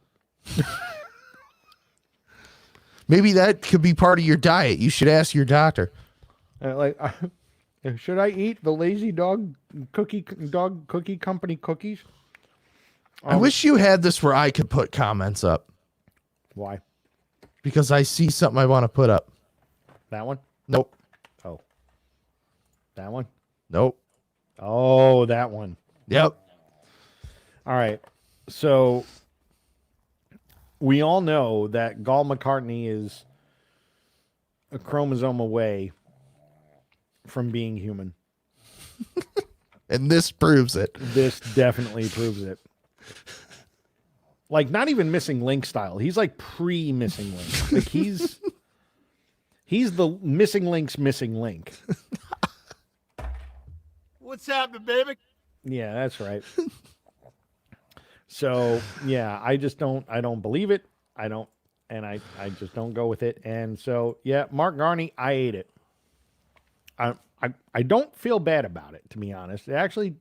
Maybe that could be part of your diet. You should ask your doctor. Should I eat the Lazy Dog Cookie Company cookies? I wish you had this where I could put comments up. Why? Because I see something I want to put up. That one? Nope. Oh. That one? Nope. Oh, that one. Yep. All right. So we all know that Gall McCartney is a chromosome away from being human. And this proves it. This definitely proves it. Like, not even missing link style. He's like pre-missing link. Like, he's the missing link's missing link. What's happening, baby? Yeah, that's right. So, yeah, I don't believe it. I just don't go with it. And so, yeah, Mark Garney, I ate it. I don't feel bad about it, to be honest. It actually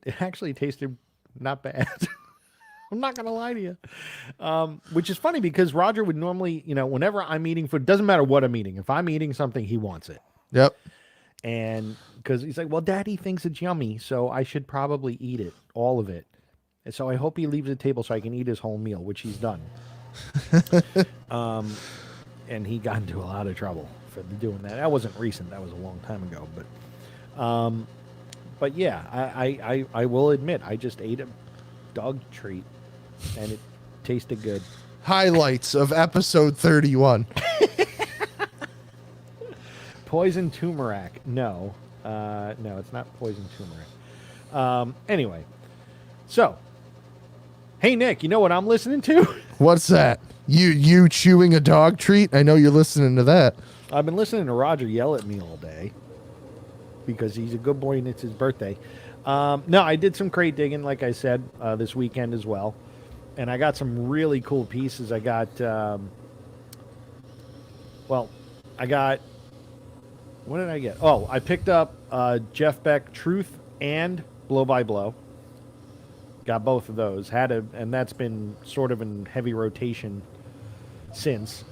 tasted not bad. I'm not going to lie to you. Which is funny because Roger would normally, whenever I'm eating food, doesn't matter what I'm eating. If I'm eating something, he wants it. Yep. And because he's like, well, Daddy thinks it's yummy, so I should probably eat it, all of it. And so I hope he leaves the table so I can eat his whole meal, which he's done. And he got into a lot of trouble for doing that. That wasn't recent. That was a long time ago. But yeah, I will admit, I just ate a dog treat, and it tasted good. Highlights of episode 31. Poison turmeric. No, it's not poison turmeric. Anyway, so, hey, Nick, you know what I'm listening to? What's that? You chewing a dog treat? I know you're listening to that. I've been listening to Roger yell at me all day because he's a good boy and it's his birthday. No, I did some crate digging, like I said, this weekend as well. And I got some really cool pieces. I got, what did I get? Oh, I picked up Jeff Beck Truth and Blow by Blow. Got both of those. And that's been sort of in heavy rotation since.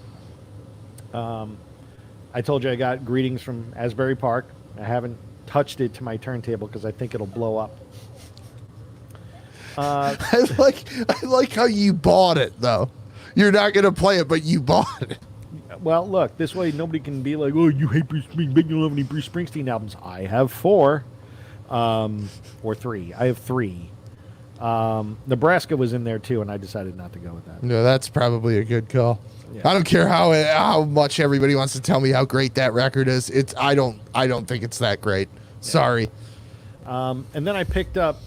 I told you I got Greetings from Asbury Park. I haven't touched it to my turntable because I think it'll blow up. I like how you bought it though. You're not gonna play it, but you bought it. Well, look, this way nobody can be like, oh, you hate Bruce Springsteen, but you don't have any Bruce Springsteen albums. I have 4, or 3. I have 3. Nebraska was in there too, and I decided not to go with that. No, that's probably a good call. Yeah. I don't care how much everybody wants to tell me how great that record is. I don't think it's that great. Yeah. Sorry. And then I picked up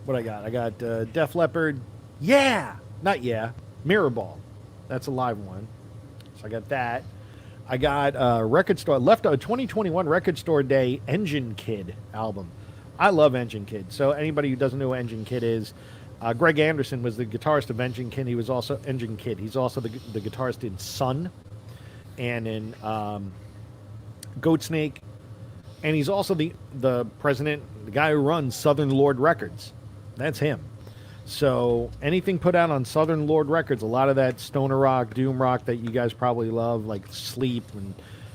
what I got. I got Def Leppard. Mirrorball. That's a live one. So I got that. I got record store left a 2021 Record Store Day Engine Kid album. I love Engine Kid. So anybody who doesn't know who Engine Kid is, Greg Anderson was the guitarist of Engine Kid. He was also Engine Kid. He's also the guitarist in Sun and in Goatsnake, and he's also the president, the guy who runs Southern Lord Records. That's him. So anything put out on Southern Lord Records, a lot of that stoner rock, doom rock that you guys probably love, like Sleep and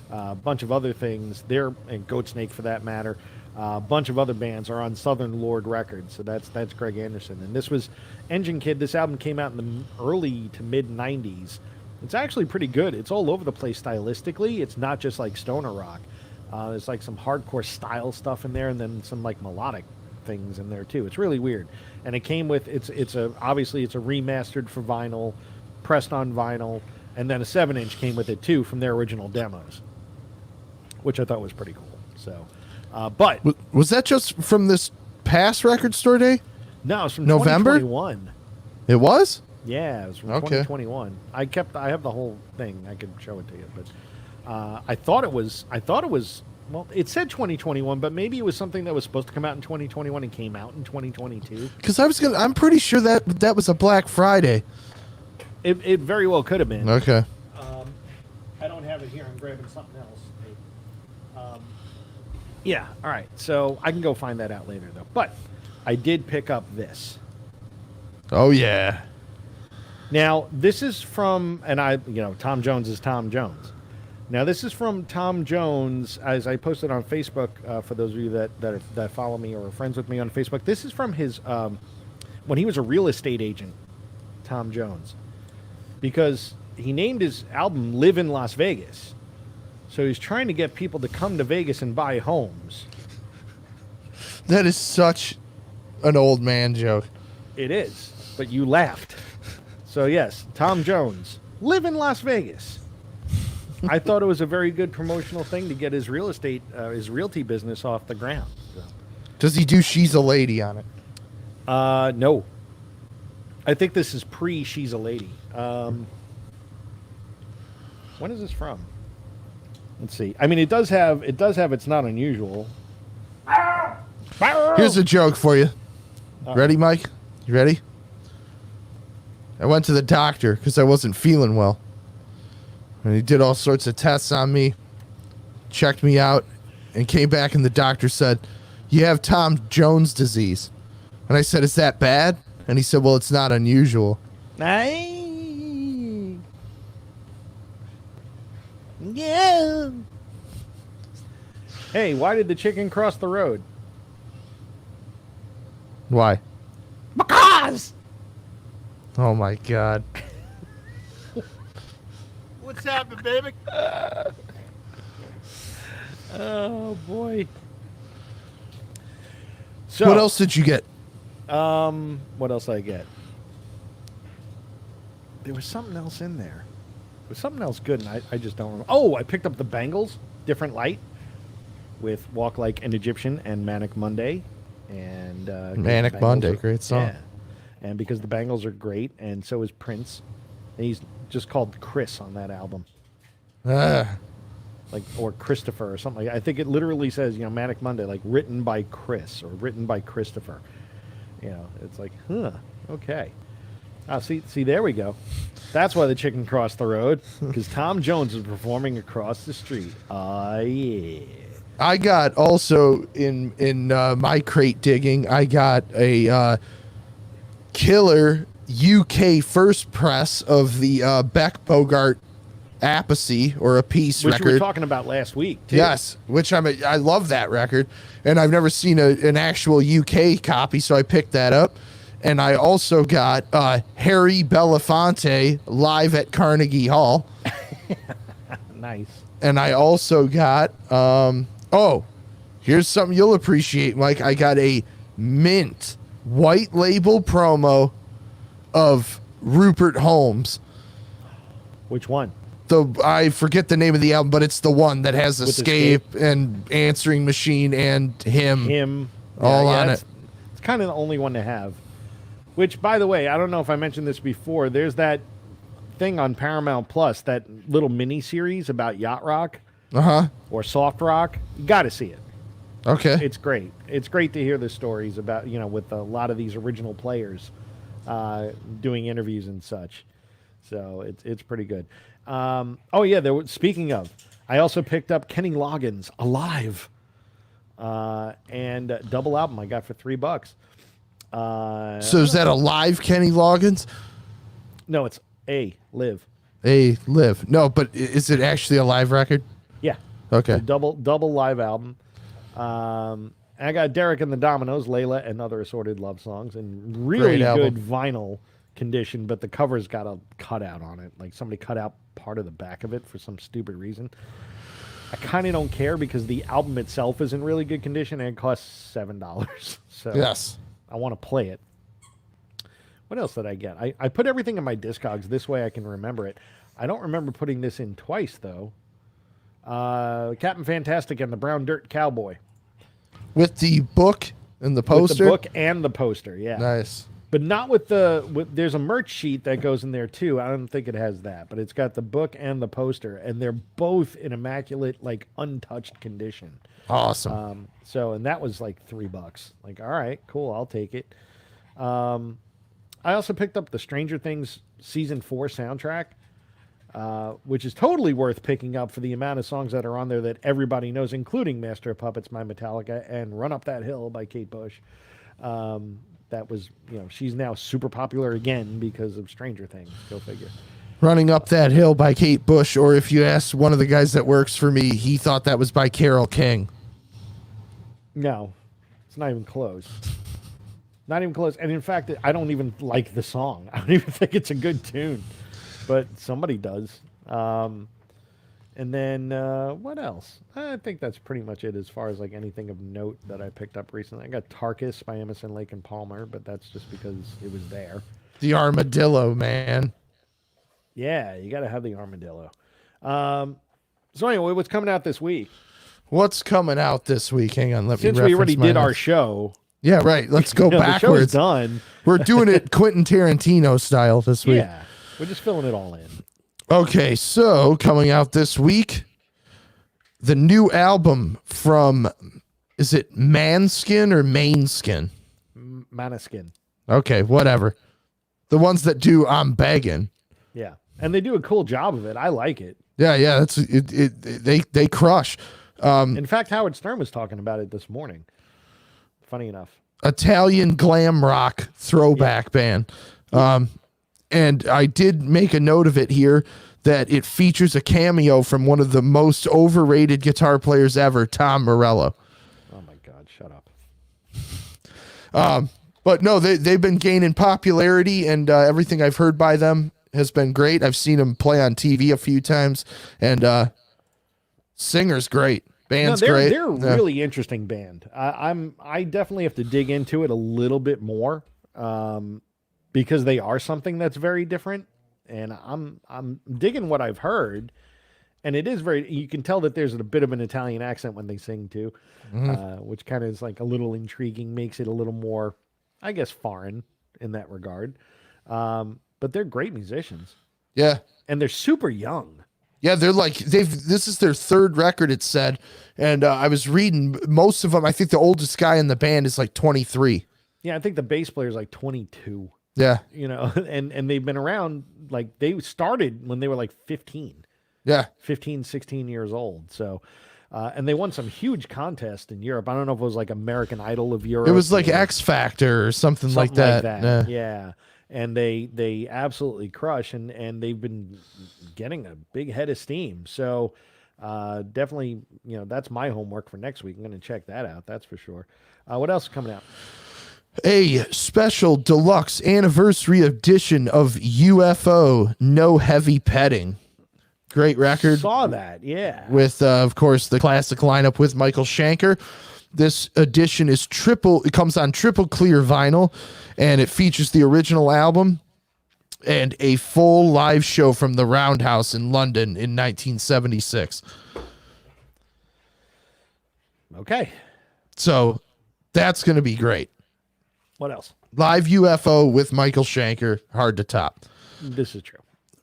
a bunch of other things, and Goatsnake for that matter. A bunch of other bands are on Southern Lord Records, so that's Greg Anderson. And this was Engine Kid. This album came out in the early to mid 90s. It's actually pretty good. It's all over the place stylistically. It's not just like stoner rock. There's like some hardcore style stuff in there, and then some like melodic things in there too. It's really weird. And it came with obviously it's a remastered for vinyl, pressed on vinyl, and then a 7-inch came with it too from their original demos, which I thought was pretty cool. So. But was that just from this past Record Store Day? No, it's from November? 2021. It was? Yeah, it was from 2021. I have the whole thing. I could show it to you, but I thought it was Well, it said 2021, but maybe it was something that was supposed to come out in 2021 and came out in 2022. Because I'm pretty sure that was a Black Friday. It very well could have been. Okay. I don't have it here. I'm grabbing something else. Yeah, all right. So I can go find that out later, though. But I did pick up this. Oh, yeah. Now, this is from, and Tom Jones is Tom Jones. Now, this is from Tom Jones, as I posted on Facebook, for those of you that follow me or are friends with me on Facebook. This is from his, when he was a real estate agent, Tom Jones. Because he named his album Live in Las Vegas. So he's trying to get people to come to Vegas and buy homes. That is such an old man joke. It is, but you laughed. So yes, Tom Jones, Live in Las Vegas. I thought it was a very good promotional thing to get his real estate, his realty business off the ground. So. Does he do She's a Lady on it? No. I think this is pre She's a Lady. When is this from? Let's see. I mean, it does have It's Not Unusual. Here's a joke for you. Ready, Mike? You ready? I went to the doctor because I wasn't feeling well. And he did all sorts of tests on me, checked me out, and came back and the doctor said, "You have Tom Jones disease." And I said, "Is that bad?" And he said, "Well, it's not unusual." Yeah. Hey, why did the chicken cross the road? Why? Because. Oh my God. What's happening, baby? Oh boy. So What else did you get? what else did I get? There was something else in there. There was something else good, and I just don't remember. Oh, I picked up the Bangles, Different Light, with Walk Like an Egyptian and Manic Monday. And Manic Monday, great song. Yeah. And because the Bangles are great, and so is Prince. And he's just called Chris on that album. Or Christopher or something. I think it literally says, Manic Monday, like written by Chris or written by Christopher. It's like, okay. See, there we go. That's why the chicken crossed the road, because Tom Jones is performing across the street. Yeah. I got also in my crate digging, I got a killer UK first press of the Beck Bogart Apathy or a Peace which record. we were talking about last week, too. Yes, which I love that record, and I've never seen an actual UK copy, so I picked that up. And I also got Harry Belafonte live at Carnegie Hall. Nice. And I also got here's something you'll appreciate, Mike. I got a mint white label promo of Rupert Holmes. Which one? I forget the name of the album, but it's the one that has With Escape and Answering Machine and him all on it. It's kind of the only one to have. Which, by the way, I don't know if I mentioned this before. There's that thing on Paramount Plus, that little mini series about yacht rock or soft rock. You got to see it. Okay. It's great. It's great to hear the stories about, with a lot of these original players doing interviews and such. So it's pretty good. Speaking of, I also picked up Kenny Loggins' Alive and double album I got for $3. So is that a live Kenny Loggins? No, it's Live. Live. No, but is it actually a live record? Yeah. Okay. It's a double live album. I got Derek and the Dominoes, Layla, and Other Assorted Love Songs, and really good vinyl condition, but the cover's got a cutout on it. Like somebody cut out part of the back of it for some stupid reason. I kind of don't care because the album itself is in really good condition and it costs $7. So yes. I want to play it. What else did I get? I put everything in my Discogs. This way I can remember it. I don't remember putting this in twice, though. Captain Fantastic and the Brown Dirt Cowboy. With the book and the poster? With the book and the poster, yeah. Nice. but not with there's a merch sheet that goes in there too. I don't think it has that, but it's got the book and the poster, and they're both in immaculate, like untouched condition. Awesome. And that was like $3. Like, all right, cool, I'll take it. I also picked up the Stranger Things season 4 soundtrack, which is totally worth picking up for the amount of songs that are on there that everybody knows, including Master of Puppets, My Metallica, and Run Up That Hill by Kate Bush. That was, she's now super popular again because of Stranger Things. Go figure. Running Up That Hill by Kate Bush, or if you ask one of the guys that works for me, he thought that was by Carole King. No, it's not even close. Not even close. And in fact, I don't even like the song. I don't even think it's a good tune, but somebody does. And then what else? I think that's pretty much it as far as like anything of note that I picked up recently. I got Tarkus by Emerson, Lake and Palmer, but that's just because it was there. The armadillo, man. Yeah, you got to have the armadillo. So anyway, what's coming out this week? What's coming out this week? Hang on, let me. Since we already did our show. Yeah, right. Let's go backwards. The show's done. We're doing it Quentin Tarantino style this week. Yeah, we're just filling it all in. Okay, so coming out this week, the new album from, is it Manskin or Mainskin? Maneskin. Okay, whatever. The ones that do I'm Begging. Yeah, and they do a cool job of it. I like it. Yeah, that's it. They crush. In fact, Howard Stern was talking about it this morning. Funny enough. Italian glam rock throwback band. And I did make a note of it here that it features a cameo from one of the most overrated guitar players ever, Tom Morello. Oh my God, shut up. But no, they've been gaining popularity, and everything I've heard by them has been great. I've seen them play on TV a few times, and singer's great. Band's great. They're a really interesting band. I definitely have to dig into it a little bit more. Because they are something that's very different, and I'm digging what I've heard, and it is you can tell that there's a bit of an Italian accent when they sing too, which kind of is like a little intriguing, makes it a little more, I guess, foreign in that regard. But they're great musicians. Yeah. And they're super young. Yeah, they're like, this is their third record, it said, and I was reading most of them. I think the oldest guy in the band is like 23. Yeah, I think the bass player is like 22. Yeah. And they've been around, like they started when they were like 15. Yeah. 15, 16 years old. So, and they won some huge contest in Europe. I don't know if it was like American Idol of Europe. It was like X Factor or something like that. Yeah. And they absolutely crush, and they've been getting a big head of steam. So, definitely, that's my homework for next week. I'm going to check that out. That's for sure. What else is coming out? A special deluxe anniversary edition of UFO No Heavy Petting. Great record. Saw that, yeah. With, of course, the classic lineup with Michael Schenker. This edition is it comes on triple clear vinyl, and it features the original album and a full live show from the Roundhouse in London in 1976. Okay. So that's going to be great. What else? Live UFO with Michael Schenker, hard to top. This is true.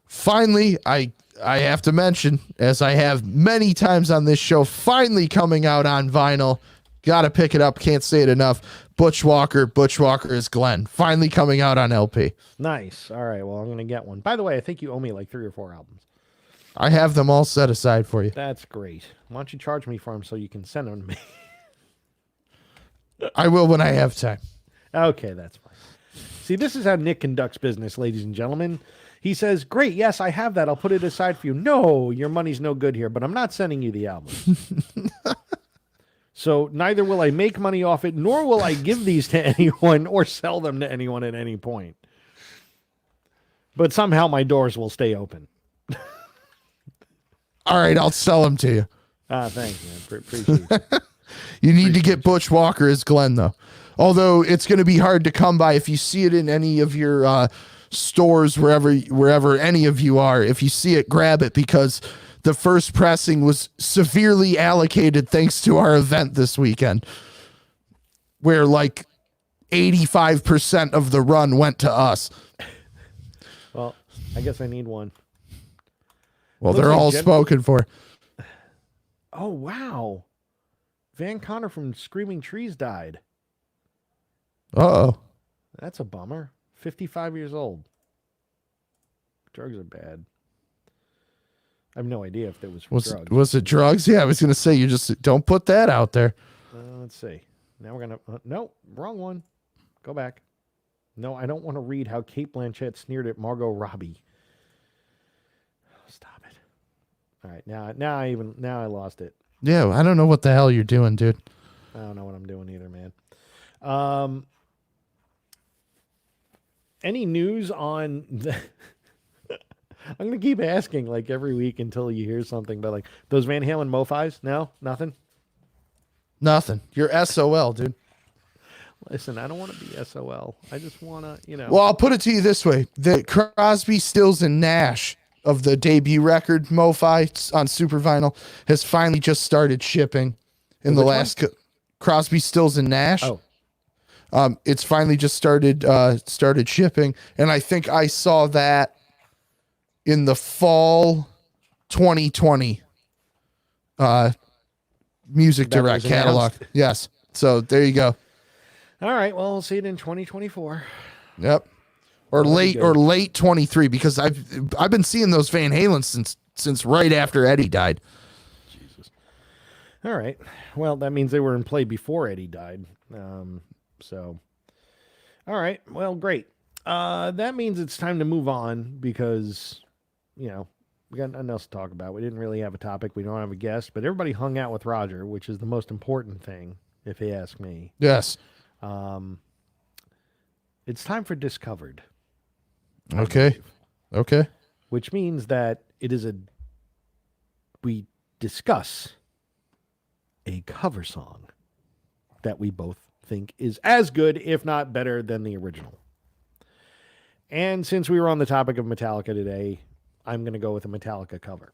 Finally, I have to mention, as I have many times on this show, finally coming out on vinyl. Got to pick it up. Can't say it enough. Butch Walker is Glenn. Finally coming out on LP. Nice. All right. Well, I'm going to get one. By the way, I think you owe me like 3 or 4 albums. I have them all set aside for you. That's great. Why don't you charge me for them so you can send them to me? I will when I have time. Okay, that's fine. See, this is how Nick conducts business, ladies and gentlemen. He says, great, yes, I have that. I'll put it aside for you. No, your money's no good here, but I'm not sending you the album. So neither will I make money off it, nor will I give these to anyone or sell them to anyone at any point. But somehow my doors will stay open. All right, I'll sell them to you. Thanks, man. Appreciate it. You need to get Butch Walker as Glenn, though. Although it's going to be hard to come by if you see it in any of your stores, wherever any of you are. If you see it, grab it, because the first pressing was severely allocated thanks to our event this weekend, where like 85% of the run went to us. Well, I guess I need one. Well, they're all spoken for. Oh, wow. Van Connor from Screaming Trees died. Uh-oh. That's a bummer. 55 years old. Drugs are bad. I have no idea if it was from drugs. Was it drugs? Yeah, I was going to say, you just don't put that out there. Let's see. Now we're going to... no, wrong one. Go back. No, I don't want to read how Kate Blanchett sneered at Margot Robbie. Stop it. All right, now I lost it. Yeah, I don't know what the hell you're doing, dude. I don't know what I'm doing either, man. Any news on the... I'm going to keep asking like every week until you hear something, but like those Van Halen MoFis? No? Nothing? Nothing. You're SOL, dude. Listen, I don't want to be SOL. I just want to, Well, I'll put it to you this way. The Crosby, Stills, and Nash of the debut record MoFi on Super Vinyl has finally just started shipping in the last... Crosby, Stills, and Nash. Oh. It's finally just started shipping, and I think I saw that in the fall 2020 Music Direct catalog. Yes. So there you go. All right. Well, we'll see it in 2024. Yep. Or late 23, because I've been seeing those Van Halen since right after Eddie died. Jesus. All right. Well, that means they were in play before Eddie died. So, all right. Well, great. That means it's time to move on because, we got nothing else to talk about. We didn't really have a topic. We don't have a guest, but everybody hung out with Roger, which is the most important thing, if you ask me. Yes. It's time for Discovered. Okay. Okay. Which means that we discuss a cover song that we both think is as good, if not better, than the original. And since we were on the topic of Metallica today, I'm going to go with a Metallica cover.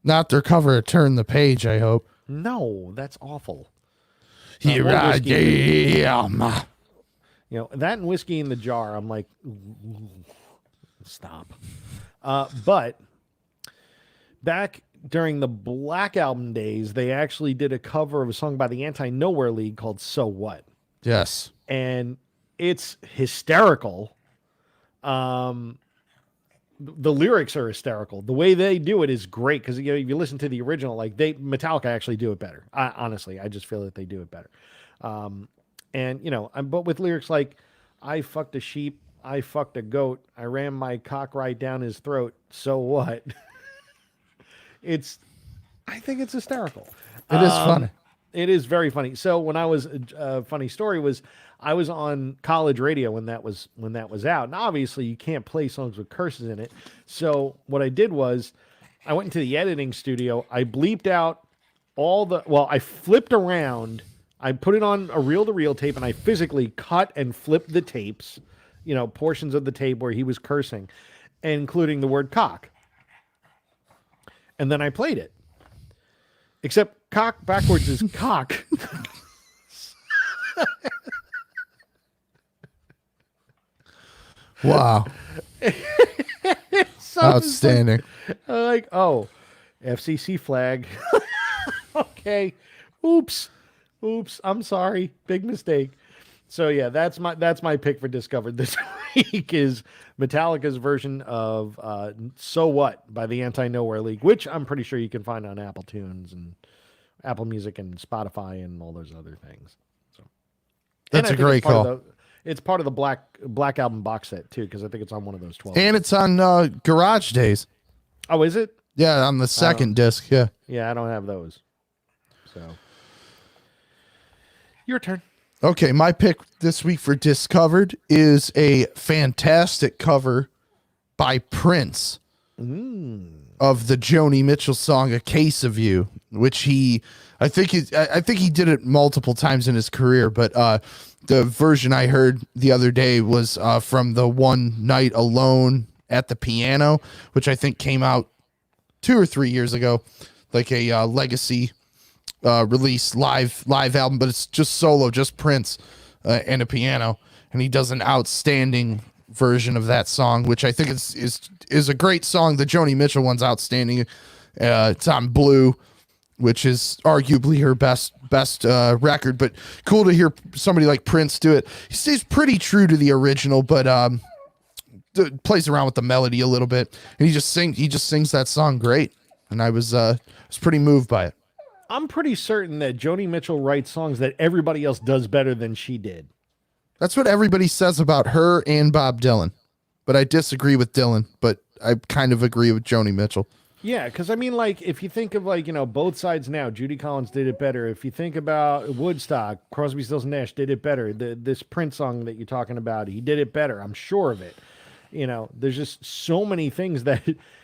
Not their cover of Turn the Page, I hope. No, that's awful. Here I am. That and Whiskey in the Jar, I'm like, stop. But back during the Black Album days, they actually did a cover of a song by the Anti-Nowhere League called So What? Yes. And it's hysterical. The lyrics are hysterical. The way they do it is great because if you listen to the original, Metallica actually do it better. Honestly, I just feel that they do it better. But with lyrics like, I fucked a sheep, I fucked a goat, I ran my cock right down his throat. So what? I think it's hysterical. It is funny. It is very funny. So when I was funny story was I was on college radio when that was out, and obviously you can't play songs with curses in it. So what I did was I went into the editing studio. I bleeped out I flipped around. I put it on a reel-to-reel tape, and I physically cut and flipped the tapes, portions of the tape where he was cursing, including the word cock. And then I played it. Except cock backwards is cock. Wow. Outstanding. FCC flag. Okay. Oops. I'm sorry. Big mistake. So yeah, that's my pick for Discovered this week is Metallica's version of So What by the Anti-Nowhere League, which I'm pretty sure you can find on Apple Tunes and Apple Music and Spotify and all those other things. So that's a great call. It's part of the Black Album box set too, because I think it's on one of those 12. And it's on Garage Days. Oh, is it? Yeah, on the second disc. Yeah. Yeah, I don't have those. So your turn. Okay, my pick this week for Discovered is a fantastic cover by Prince of the Joni Mitchell song "A Case of You," which I think he did it multiple times in his career, but the version I heard the other day was from the One Night Alone at the Piano, which I think came out 2 or 3 years ago, like a legacy release live album, but it's just solo, just Prince and a piano, and he does an outstanding version of that song, which I think is a great song. The Joni Mitchell one's outstanding. It's on Blue, which is arguably her best record, but cool to hear somebody like Prince do it. He stays pretty true to the original, but plays around with the melody a little bit, and he just sings that song great, and I was pretty moved by it. I'm pretty certain that Joni Mitchell writes songs that everybody else does better than she did. That's what everybody says about her and Bob Dylan, but I disagree with Dylan, but I kind of agree with Joni Mitchell. Yeah, because I mean, like, if you think of, like, Both Sides Now, Judy Collins did it better. If you think about Woodstock, Crosby, Stills, and Nash did it better. This Prince song that you're talking about, he did it better. I'm sure of it. There's just so many things that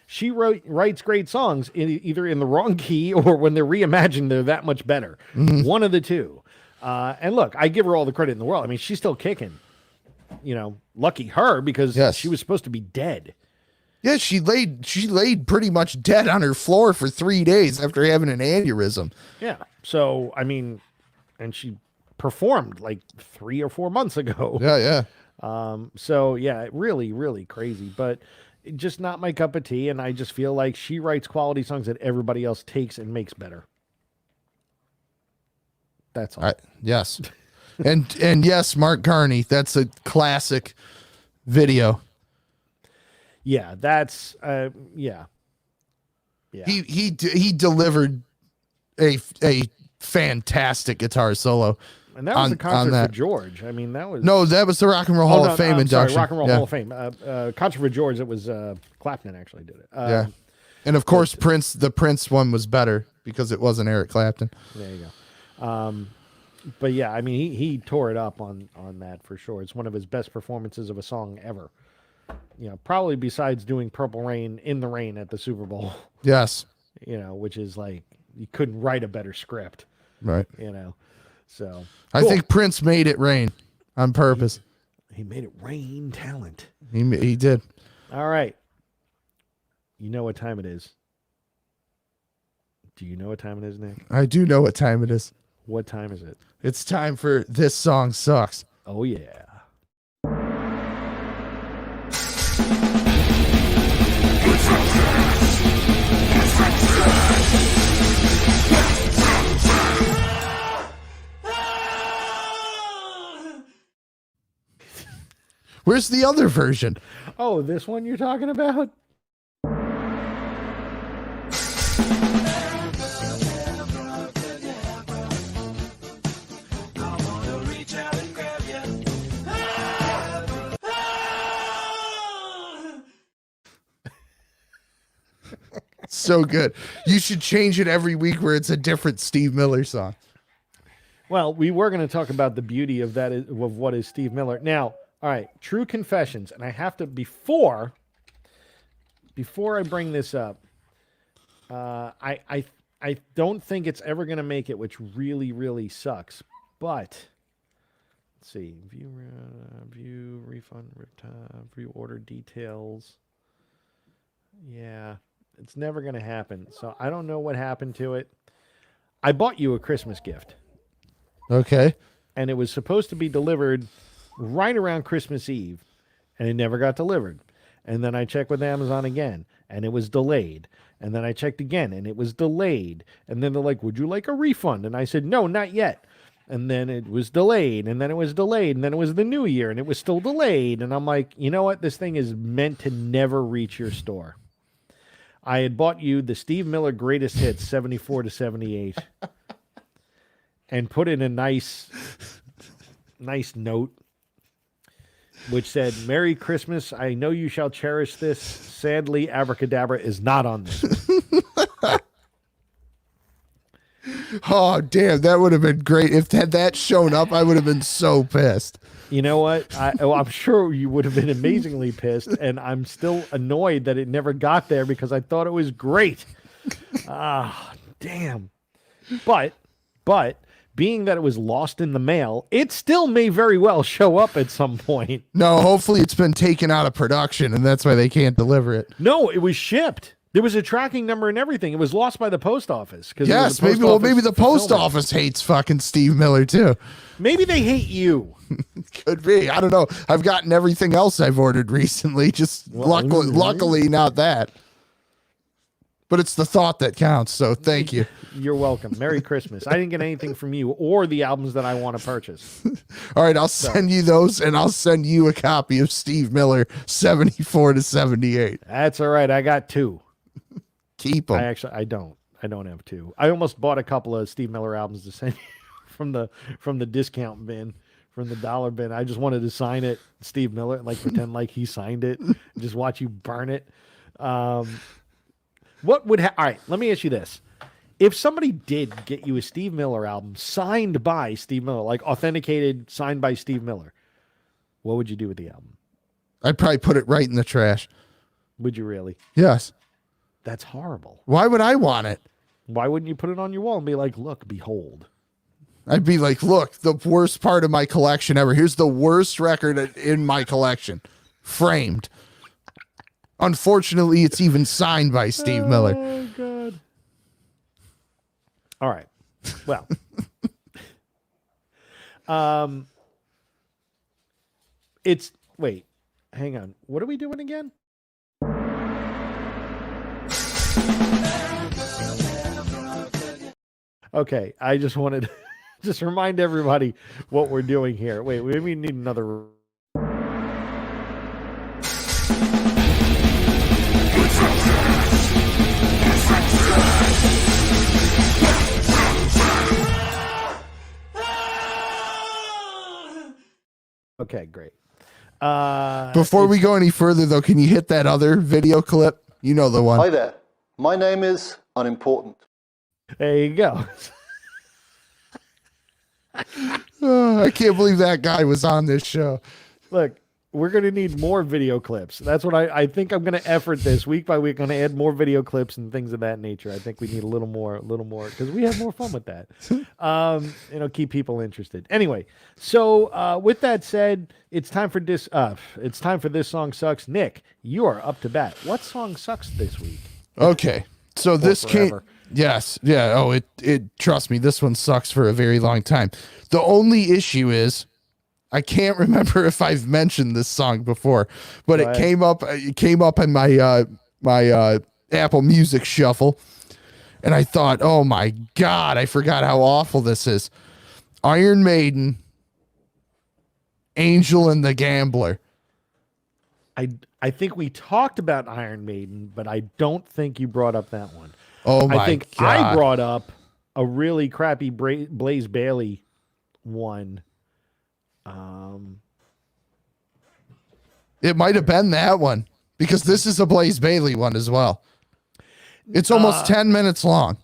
she writes great songs either in the wrong key or when they're reimagined, they're that much better. Mm-hmm. One of the two. And look, I give her all the credit in the world. I mean, she's still kicking. Lucky her, because she was supposed to be dead. Yeah, she laid pretty much dead on her floor for 3 days after having an aneurysm. Yeah. So, I mean, and she performed like 3 or 4 months ago. Yeah. So yeah, really, really crazy, but just not my cup of tea. And I just feel like she writes quality songs that everybody else takes and makes better. That's all. Yes. and yes, Mark Carney, that's a classic video. Yeah, that's yeah. He delivered a fantastic guitar solo. And that was a concert for George. I mean, that was that was the Rock and Roll Hall of Fame induction. Rock and Roll Hall of Fame. Concert for George. It was Clapton actually did it. Yeah, and of course Prince. The Prince one was better because it wasn't Eric Clapton. There you go. But yeah, I mean, he tore it up on that for sure. It's one of his best performances of a song ever. Probably besides doing Purple Rain in the rain at the Super Bowl. Yes. Which is like, you couldn't write a better script. Right. So I think Prince made it rain on purpose. He made it rain talent. He did. All right. You know what time it is. Do you know what time it is, Nick? I do know what time it is. What time is it? It's time for This Song Sucks. Oh, yeah. Where's the other version? Oh, this one you're talking about? So good. You should change it every week where it's a different Steve Miller song. Well, we were going to talk about the beauty of that, of what is Steve Miller. Now, all right, True Confessions, and I have to, before I bring this up, I don't think it's ever going to make it, which really, really sucks. But let's see, view refund, view order details. Yeah, it's never going to happen. So I don't know what happened to it. I bought you a Christmas gift. Okay. And it was supposed to be delivered right around Christmas Eve, and it never got delivered. And then I checked with Amazon again, and it was delayed. And then I checked again, and it was delayed. And then they're like, would you like a refund? And I said, no, not yet. And then it was delayed, and then it was delayed, and then it was the new year, and it was still delayed. And I'm like, you know what? This thing is meant to never reach your store. I had bought you the Steve Miller Greatest Hits 74 to 78 and put in a nice note which said, Merry Christmas. I know you shall cherish this. Sadly, Abracadabra is not on this. Oh, damn. That would have been great. If had that shown up, I would have been so pissed. You know what? I'm sure you would have been amazingly pissed, and I'm still annoyed that it never got there because I thought it was great. Ah, damn. But being that it was lost in the mail, it still may very well show up at some point. No, hopefully it's been taken out of production, and that's why they can't deliver it. No, it was shipped. There was a tracking number and everything. It was lost by the post office. Yes, maybe the post office hates fucking Steve Miller too. Maybe they hate you. Could be. I don't know. I've gotten everything else I've ordered recently. Just luckily not that. But it's the thought that counts. So thank you. You're welcome. Merry Christmas. I didn't get anything from you or the albums that I want to purchase. All right, I'll send you those, and I'll send you a copy of Steve Miller 74 to 78. That's all right. I got 2. Keep them. I don't have 2. I almost bought a couple of Steve Miller albums to send you from the discount bin, from the dollar bin. I just wanted to sign it, Steve Miller, like pretend like he signed it, and just watch you burn it. What would all right, let me ask you this. If somebody did get you a Steve Miller album signed by Steve Miller, like authenticated, signed by Steve Miller, what would you do with the album? I'd probably put it right in the trash. Would you really? Yes. That's horrible. Why would I want it? Why wouldn't you put it on your wall and be like, look, behold? I'd be like, look, the worst part of my collection ever. Here's the worst record in my collection. Framed. Unfortunately, it's even signed by Steve Miller. Oh, God. All right. Well. Wait, hang on. What are we doing again? Okay, I just wanted to just remind everybody what we're doing here. Wait, we need another. Okay, great. Before we go any further, though, can you hit that other video clip? You know the one. Hi there. My name is Unimportant. There you go. I can't believe that guy was on this show. Look, we're going to need more video clips. That's what I think I'm going to effort this week by week. Going to add more video clips and things of that nature. I think we need a little more, because we have more fun with that. Keep people interested. Anyway, so with that said, it's time for this. It's time for This Song Sucks. Nick, you are up to bat. What song sucks this week? Okay, so this forever. Yes, yeah. Oh, it. Trust me, this one sucks for a very long time. The only issue is, I can't remember if I've mentioned this song before, but it came up. It came up in my my Apple Music shuffle, and I thought, oh my God, I forgot how awful this is. Iron Maiden, Angel and the Gambler. I think we talked about Iron Maiden, but I don't think you brought up that one. Oh my God. I think I brought up a really crappy Blaze Bayley one. It might have been that one, because this is a Blaze Bayley one as well. It's almost 10 minutes long,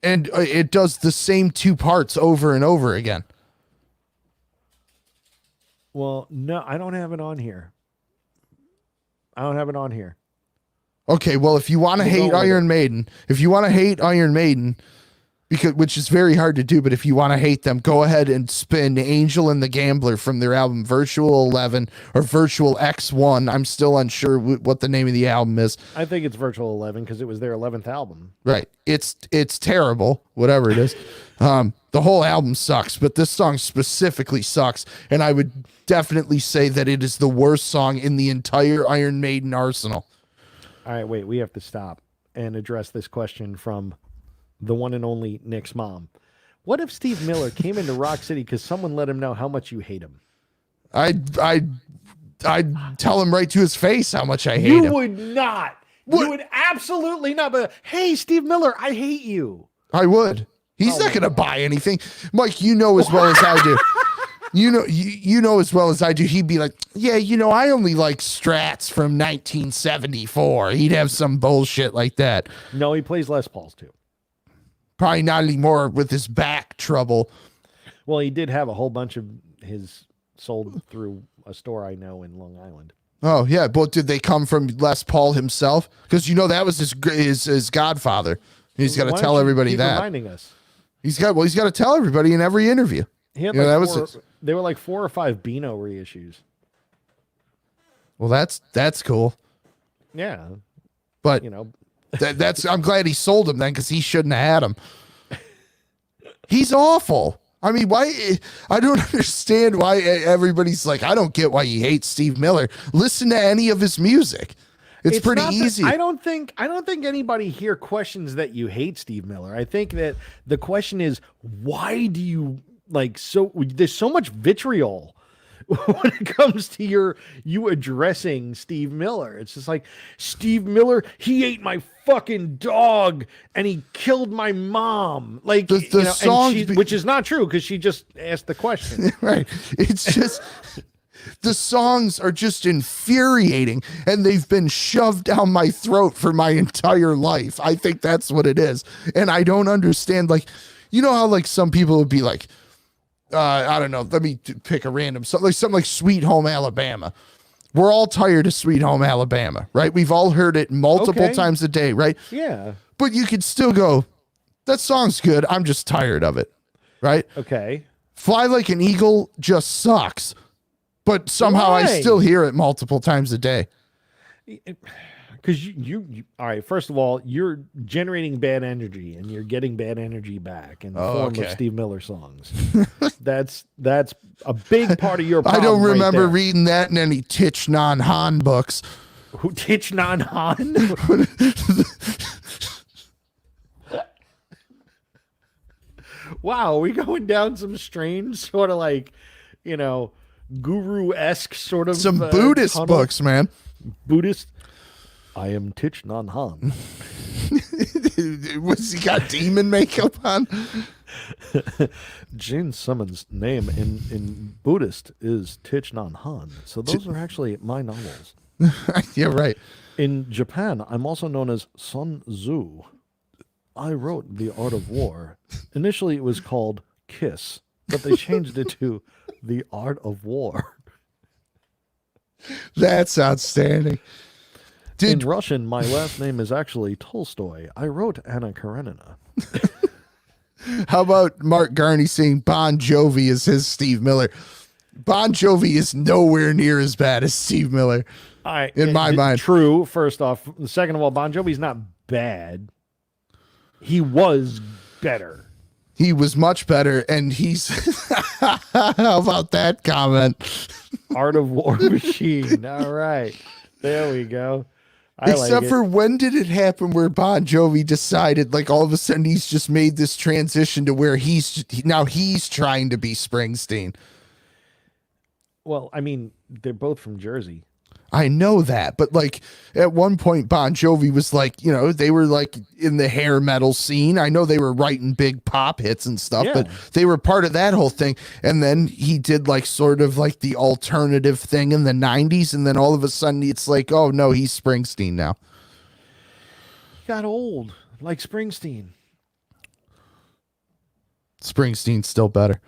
and it does the same 2 parts over and over again. Well, no, I don't have it on here. Okay, well, if you want to hate Iron Maiden, which is very hard to do, but if you want to hate them, go ahead and spin Angel and the Gambler from their album Virtual 11 or Virtual X1. I'm still unsure what the name of the album is. I think it's Virtual 11 because it was their 11th album. Right. It's terrible, whatever it is. The whole album sucks, but this song specifically sucks, and I would definitely say that it is the worst song in the entire Iron Maiden arsenal. All right, wait, we have to stop and address this question from the one and only Nick's mom. What if Steve Miller came into Rock City because someone let him know how much you hate him? I'd tell him right to his face how much I hate him. You would not. What? You would absolutely not. But hey, Steve Miller, I hate you. I would. He's not going to buy anything. Mike, you know as well as I do. You know as well as I do. He'd be like, yeah, I only like Strats from 1974. He'd have some bullshit like that. No, he plays Les Pauls too. Probably not anymore with his back trouble. Well, he did have a whole bunch of his sold through a store I know in Long Island. Oh, yeah. But did they come from Les Paul himself? Because, that was his godfather. He's got to tell everybody that. Reminding us. He's got to tell everybody in every interview. He had they were like 4 or 5 Beano reissues. Well, that's cool. Yeah. But I'm glad he sold them then, because he shouldn't have had them. He's awful. I mean, why? I don't understand why everybody's like, I don't get why you hate Steve Miller. Listen to any of his music. It's pretty not easy. I don't think anybody here questions that you hate Steve Miller. I think that the question is, why do you like so? There's so much vitriol when it comes to you addressing Steve Miller. It's just like, Steve Miller, he ate my fucking dog and he killed my mom. Like the song, which is not true because she just asked the question. Right. It's just the songs are just infuriating and they've been shoved down my throat for my entire life. I think that's what it is. And I don't understand, like, you know how like some people would be like, I don't know, let me pick a random something like Sweet Home Alabama. We're all tired of Sweet Home Alabama, right? We've all heard it multiple times a day, right? Yeah. But you could still go, that song's good, I'm just tired of it, right? Okay. Fly Like an Eagle just sucks, but somehow I still hear it multiple times a day. Because you all right, first of all, you're generating bad energy and you're getting bad energy back in the form of Steve Miller songs. That's a big part of your problem. I don't remember right reading that in any Titch Non Han books. Who Titch Non Han? Wow, are we going down some strange sort of like, guru-esque sort of some Buddhist books, man. Buddhist. I am Titch Non Han. Was he got demon makeup on? Gene Simmons' name in Buddhist is Titch Non Han. So those are actually my novels. Yeah, right. In Japan, I'm also known as Sun Tzu. I wrote The Art of War. Initially, it was called Kiss, but they changed it to The Art of War. That's outstanding. In Russian, my last name is actually Tolstoy. I wrote Anna Karenina. How about Mark Garney saying Bon Jovi is his Steve Miller? Bon Jovi is nowhere near as bad as Steve Miller, in my mind. True, first off. Second of all, Bon Jovi's not bad. He was better. He was much better, and he's... How about that comment? Art of War Machine. All right. There we go. Except for when did it happen where Bon Jovi decided, like, all of a sudden he's just made this transition to where he's trying to be Springsteen? Well, I mean, they're both from Jersey. I know that, but like at one point Bon Jovi was like, they were like in the hair metal scene. I know they were writing big pop hits and stuff, but they were part of that whole thing. And then he did like sort of like the alternative thing in the 90s. And then all of a sudden it's like, oh no, he's Springsteen now. He got old like Springsteen. Springsteen's still better.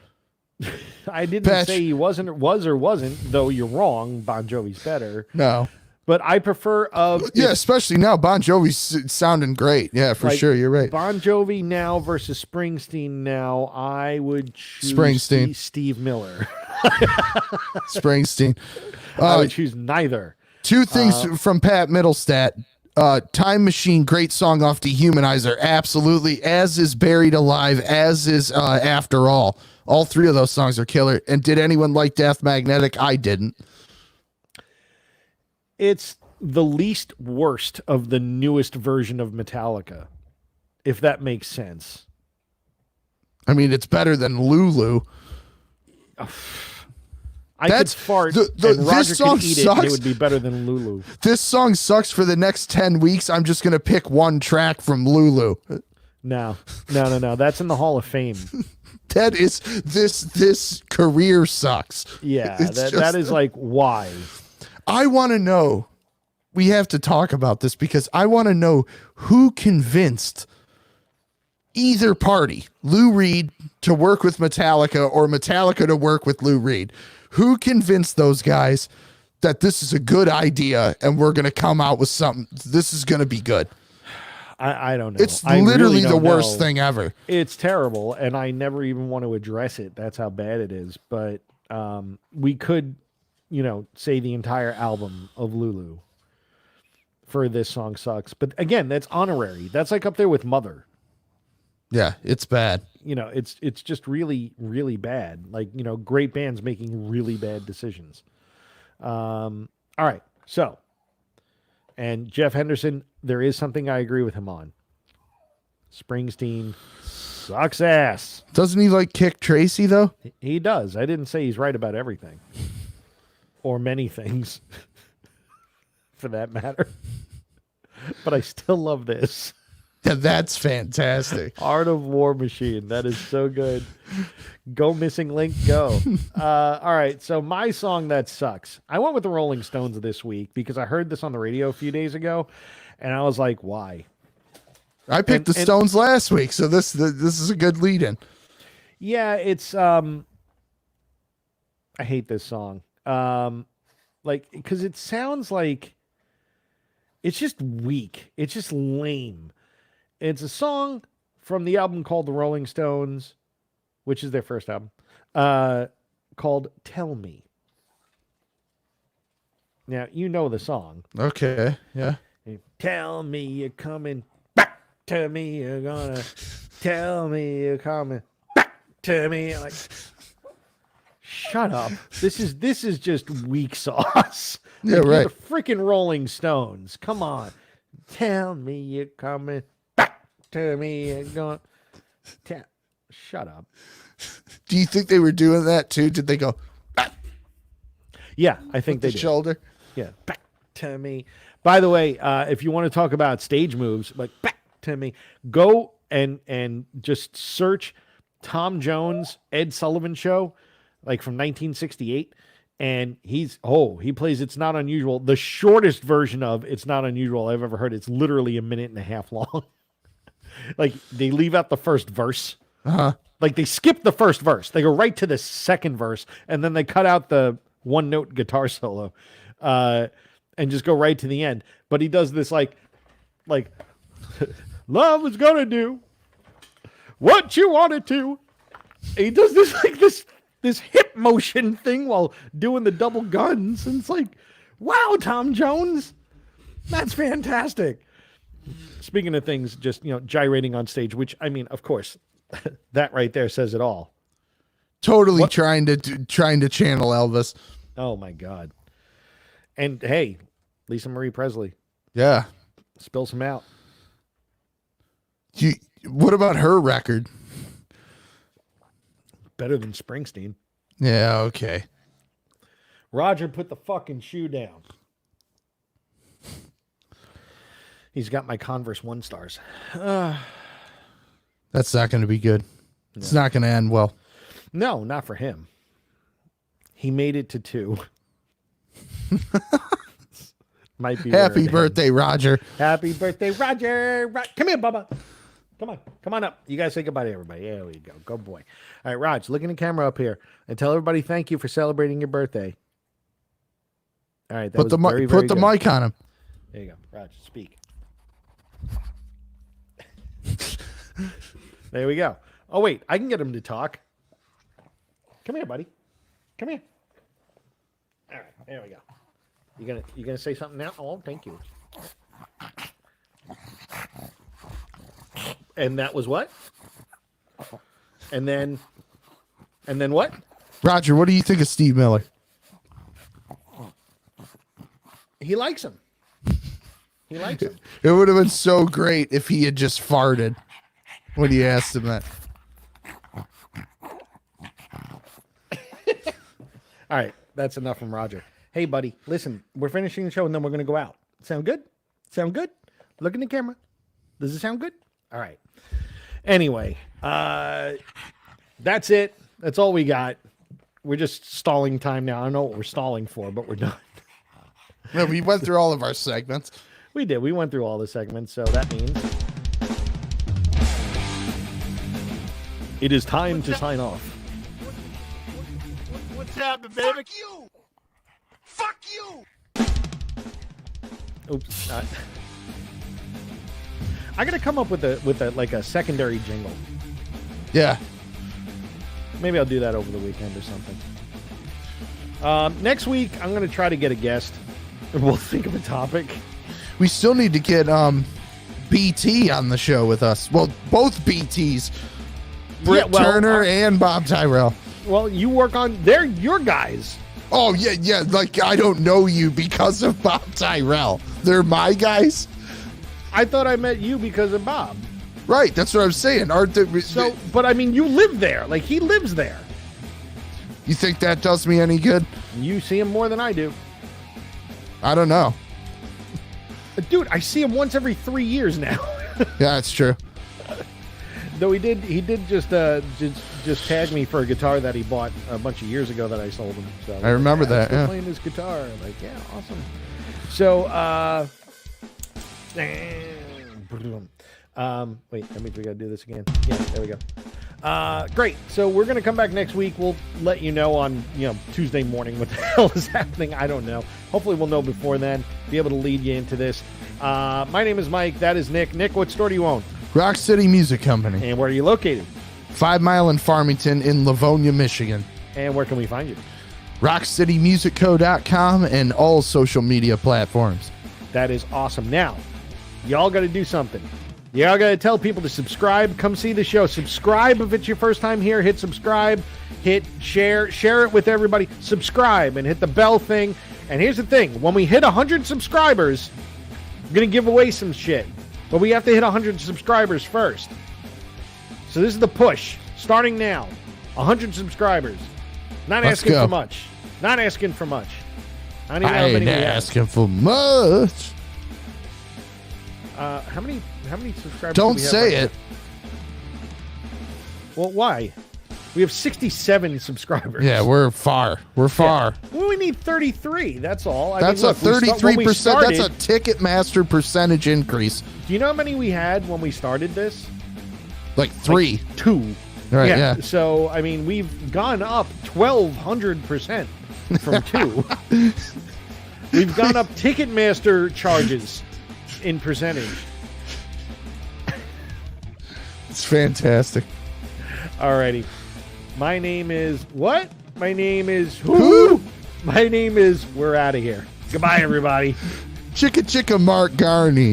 I didn't say he was or wasn't, though you're wrong. Bon Jovi's better. No. But I prefer especially now Bon Jovi's sounding great. Yeah, for sure. You're right. Bon Jovi now versus Springsteen now, I would choose Springsteen. Steve Miller. Springsteen. I would choose neither. Two things from Pat Middlestat. Time Machine, great song off Dehumanizer. Absolutely. As is Buried Alive, as is After All. All three of those songs are killer. And did anyone like Death Magnetic? I didn't. It's the least worst of the newest version of Metallica, if that makes sense. I mean, it's better than Lulu. I could fart and Roger could eat it and it would be better than Lulu. This song sucks for the next 10 weeks. I'm just going to pick one track from Lulu. No. That's in the Hall of Fame. That is, this career sucks. Yeah, that is like, why? I want to know, we have to talk about this because I want to know who convinced either party, Lou Reed to work with Metallica or Metallica to work with Lou Reed. Who convinced those guys that this is a good idea and we're going to come out with something, this is going to be good? I don't know. It's literally the worst thing ever. It's terrible, and I never even want to address it. That's how bad it is. But we could, say the entire album of Lulu for This Song Sucks. But again, that's honorary. That's like up there with Mother. Yeah, it's bad. You know, it's just really, really bad. Like, you know, great bands making really bad decisions. All right. So, and Jeff Henderson, there is something I agree with him on. Springsteen sucks ass. Doesn't he like kick Tracy though? He does. I didn't say he's right about everything. Or many things. For that matter. But I still love this. Yeah, that's fantastic. Art of War Machine. That is so good. Go Missing Link, go. All right, so my song that sucks. I went with the Rolling Stones this week because I heard this on the radio a few days ago, and I was like, why? I picked the Stones last week, so this is a good lead-in. Yeah, it's I hate this song. Like, because it sounds like it's just weak. It's just lame. It's a song from the album called The Rolling Stones, which is their first album, called Tell Me. Now, you know the song. Okay, yeah. Tell me you're coming back to me. You're gonna tell me you're coming back to me. Like, shut up. This is just weak sauce. Yeah, like, right. You're the freaking Rolling Stones. Come on. Tell me you're coming back to me. You're gonna shut up. Do you think they were doing that too? Did they go back? Yeah, I think they The did. shoulder. Yeah, back to me. By the way, if you want to talk about stage moves, like back to me, go and just search Tom Jones, Ed Sullivan Show, like from 1968. And he plays It's Not Unusual, the shortest version of It's Not Unusual I've ever heard. It's literally a minute and a half long. Like, they leave out the first verse. Uh-huh. Like, they skip the first verse. They go right to the second verse, and then they cut out the one-note guitar solo and just go right to the end. But he does this, like love is gonna do what you want it to. And he does this, like, this hip motion thing while doing the double guns. And it's like, wow, Tom Jones. That's fantastic. Speaking of things, just, you know, gyrating on stage, which, I mean, of course, that right there says it all. Totally trying to channel Elvis. Oh my God. And hey, Lisa Marie Presley, Yeah. spill some out. What about her record? Better than Springsteen. Yeah, okay. Roger, put the fucking shoe down. He's got my Converse 1 stars. That's not going to be good. No. It's not going to end well. No, not for him. He made it to 2. Might be Happy birthday, Roger. Happy birthday, Roger. Come here, Bubba. Come on up. You guys say goodbye to everybody. There we go. Go boy. All right, Raj, look in the camera up here and tell everybody thank you for celebrating your birthday. All right, put the mic on him. There you go, Raj. Speak. There we go. Oh wait, I can get him to talk. Come here, buddy. Come here. All right, there we go. You gonna say something now? Oh, thank you. And that was what? And then what? Roger, what do you think of Steve Miller? He likes him. He likes him. It would have been so great if he had just farted when you asked him that. All right, that's enough from Roger. Hey, buddy, listen, we're finishing the show and then we're going to go out. Sound good? Sound good? Look in the camera. Does it sound good? All right. Anyway, that's it. That's all we got. We're just stalling time now. I don't know what we're stalling for, but we're done. No, we went through all of our segments. We did. We went through all the segments, so that means it is time to sign off. What's happening, baby? Fuck you! Oops. I gotta come up with a secondary jingle. Yeah. Maybe I'll do that over the weekend or something. Next week, I'm gonna try to get a guest. We'll think of a topic. We still need to get BT on the show with us. Well, both BTs, Britt well, Turner and Bob Tyrell. Well, you work on. They're your guys. Oh yeah. Like I don't know you because of Bob Tyrell. They're my guys. I thought I met you because of Bob. Right. That's what I'm saying. So, but I mean, you live there. Like he lives there. You think that does me any good? You see him more than I do. I don't know. Dude, I see him once every 3 years now. Yeah, that's true. Though he did just tag me for a guitar that he bought a bunch of years ago that I sold him. So I remember that. Still Yeah. playing his guitar. I'm like, yeah, awesome. So, wait, that means we got to do this again. Yeah, there we go. Great. So we're gonna come back next week. We'll let you know on Tuesday morning what the hell is happening. I don't know. Hopefully we'll know before then. Be able to lead you into this. My name is Mike. That is Nick. Nick, what store do you own? Rock City Music Company. And where are you located? 5 Mile in Farmington in Livonia, Michigan. And where can we find you? RockCityMusicCo.com and all social media platforms. That is awesome. Now, y'all got to do something. Y'all got to tell people to subscribe. Come see the show. Subscribe if it's your first time here. Hit subscribe. Hit share. Share it with everybody. Subscribe and hit the bell thing. And here's the thing. When we hit 100 subscribers, I'm going to give away some shit. But we have to hit 100 subscribers first. So this is the push. Starting now. 100 subscribers. Not Let's asking go. for much. Not asking for much. I don't even know I how ain't many we have. asking for much. How many subscribers Don't do we have say right it. now? Well, why? We have 67 subscribers. Yeah, we're far. We're far. Yeah. Well, we need 33. That's all. I That's mean, a look, 33%. That's a Ticketmaster percentage increase. Do you know how many we had when we started this? Like 3. Like 2. Right, yeah. So, I mean, we've gone up 1,200% from 2. We've gone up Ticketmaster charges in percentage. It's fantastic. Alrighty. My name is what? My name is who? My name is we're out of here. Goodbye, everybody. Chicka Chicka Mark Garney.